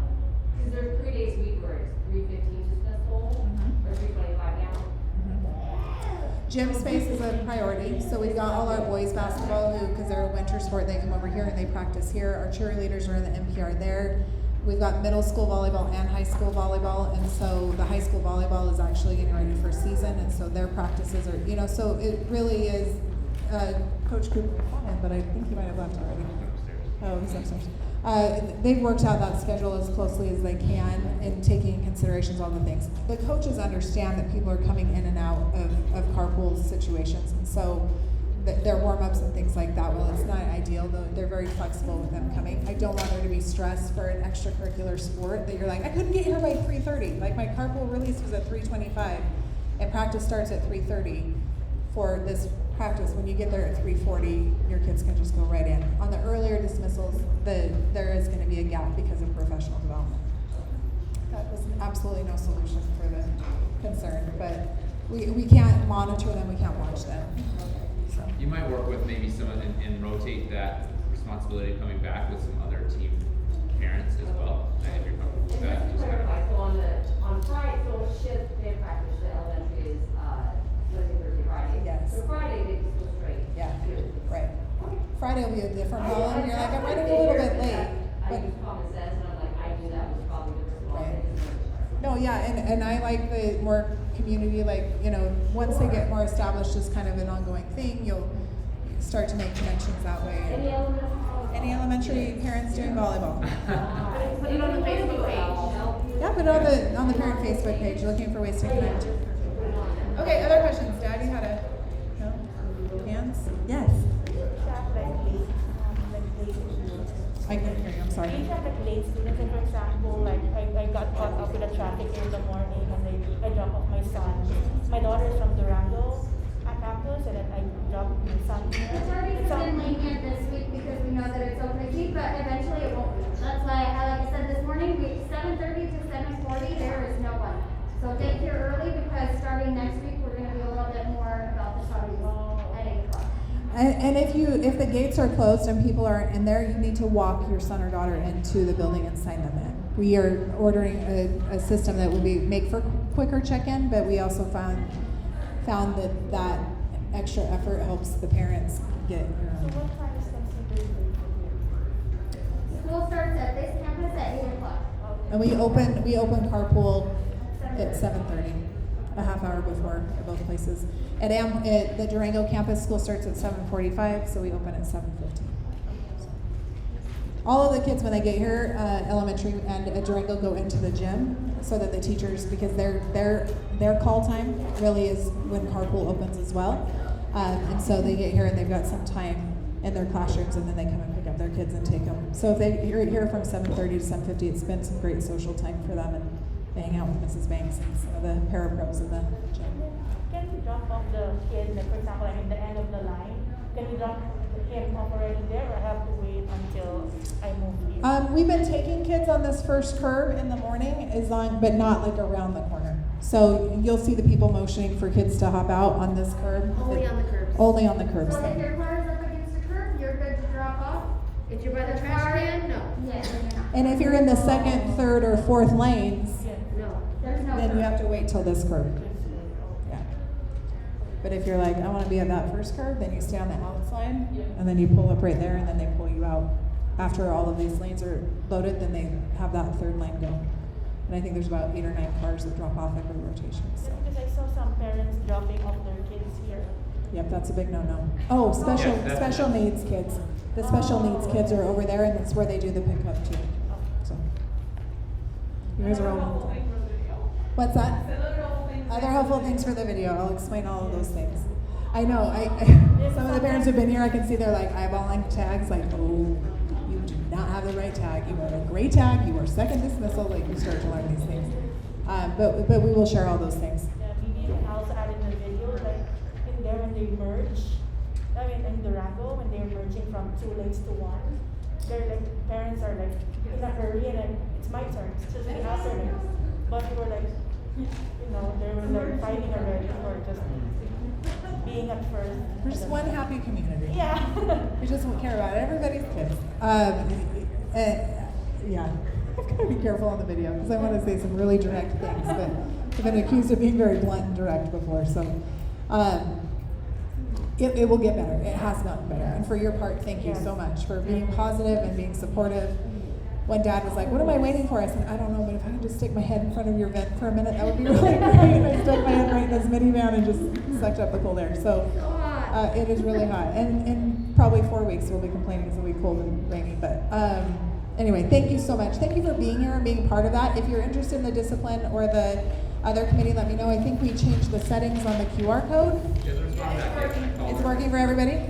because there's 3 days a week where it's 3:15 dismissal, or 3:25 now. Gym space is a priority, so we've got all our boys basketball who, because they're a winter sport, they come over here and they practice here. Our cheerleaders are in the NPR there. We've got middle school volleyball and high school volleyball, and so the high school volleyball is actually getting ready for season, and so their practices are, you know, so it really is, Coach Cooper, but I think he might have left already. Oh, he's upstairs. They've worked out that schedule as closely as they can in taking into considerations all the things. The coaches understand that people are coming in and out of carpool situations, and so their warm-ups and things like that, well, it's not ideal, though they're very flexible with them coming. I don't want there to be stress for an extracurricular sport that you're like, I couldn't get here by 3:30. Like my carpool release was at 3:25, and practice starts at 3:30 for this practice. When you get there at 3:40, your kids can just go right in. On the earlier dismissals, there is going to be a gap because of professional development. That was absolutely no solution for the concern, but we can't monitor them, we can't watch them. So. You might work with maybe someone and rotate that responsibility coming back with some other team parents as well, if you're comfortable with that. And just to clarify, so on Friday, so shift day practice, the elementary is, Wednesday, Thursday, Friday. Yes. So Friday, they just go straight. Yeah, to- right. Friday will be a different problem. You're like, I'm running a little bit late. I But use common sense, and I'm like, I knew that was probably the response. no, yeah, and I like the more community, like, you know, once they get more established as kind of an ongoing thing, you'll start to make connections that way. Any elementary parents doing volleyball? Put it on the Facebook page. Yeah, put it on the parent Facebook page, looking for ways to connect. Okay, other questions? Dad, you had a no? Hands? Yes. I couldn't hear you, I'm sorry. We have like late students, and for example, like I got caught up with the traffic in the morning, and I dropped off my son. My daughter is from Durango campus, and then I dropped my son here. It's already been lenient this week because we know that it's open week, but eventually it won't be. That's why, like I said this morning, 7:30 to 7:40, there is no one. So get here early because starting next week, we're gonna be a little bit more about the starting at 8 o'clock. And if the gates are closed and people aren't in there, you need to walk your son or daughter into the building and sign them in. We are ordering a system that will make for quicker check-in, but we also found that extra effort helps the parents get. So what time is considered late? School starts at this campus at 8 o'clock. And we open carpool at 7:30, a half hour before at both places. At the Durango campus, school starts at 7:45, so we open at 7:15. All of the kids, when they get here, elementary and at Durango, go into the gym so that the teachers, because their call time really is when carpool opens as well. And so they get here and they've got some time in their classrooms, and then they come and pick up their kids and take them. So if you're here from 7:30 to 7:50, it's been some great social time for them, and they hang out with Mrs. Banks and some of the parapros in the gym. Can we drop off the kid, like for example, I'm in the end of the line? Can we drop him off already there, or have to wait until I move here? We've been taking kids on this first curve in the morning, but not like around the corner. So you'll see the people motioning for kids to hop out on this curb. Only on the curbs. Only on the curbs. So if your car is up against the curb, you're good to drop off. If you're by the trash can, no. Yeah, then you're not. And if you're in the second, third, or fourth lanes, No. There's no then you curb. have to wait till this curb. Yeah. But if you're like, I want to be at that first curb, then you stay on the outside, and then you pull up right there, and then they pull you out. After all of these lanes are loaded, then they have that third lane go. And I think there's about 8 or 9 cars that drop off every rotation. So. Because I saw some parents dropping off their kids here. Yep, that's a big no-no. Oh, special needs kids. The special needs kids are over there, and that's where they do the pickup too. So you guys are all. What's that? Other helpful things for the video. I'll explain all of those things. I know. Some of the parents who've been here, I can see they're like eyeballing tags, like, oh, you do not have have the right tag, you wear a gray tag, you wear second dismissal, like you start to learn these things. But we will share all those things. Yeah, maybe you can also add in the video, like in there when they merge, I mean in Durango, when they're merging from 2 lanes to 1, they're like, parents are like in a hurry and then it's my turn, it's just the afternoon. But we were like, you know, they were like fighting already for just being at first. We're just one happy community. Yeah. We just don't care about everybody's kids. Yeah, I've got to be careful on the video because I want to say some really direct things, but I've been accused of being very blunt and direct before, so it will get better. It has gotten better. And for your part, thank you so much for being positive and being supportive. When Dad was like, what am I waiting for? I said, I don't know, but if I can just stick my head in front of your vent for a minute, that would be really great. And I stuck my head right in this minivan and just sucked up the cold air. So it is really hot. And in probably 4 weeks, we'll be complaining it's going to be cold and rainy. But anyway, thank you so much. Thank you for being here and being part of that. If you're interested in the discipline or the other committee, let me know. I think we changed the settings on the QR code. It's working for everybody?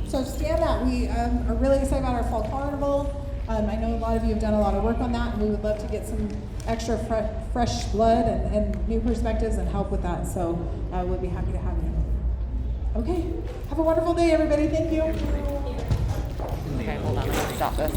So scan that. We are really excited about our fall carnival. I know a lot of you have done a lot of work on that, and we would love to get some extra fresh blood and new perspectives and help with that. So we'll be happy to have you. Okay. Have a wonderful day, everybody. Thank you. Okay, hold on. Let me stop this.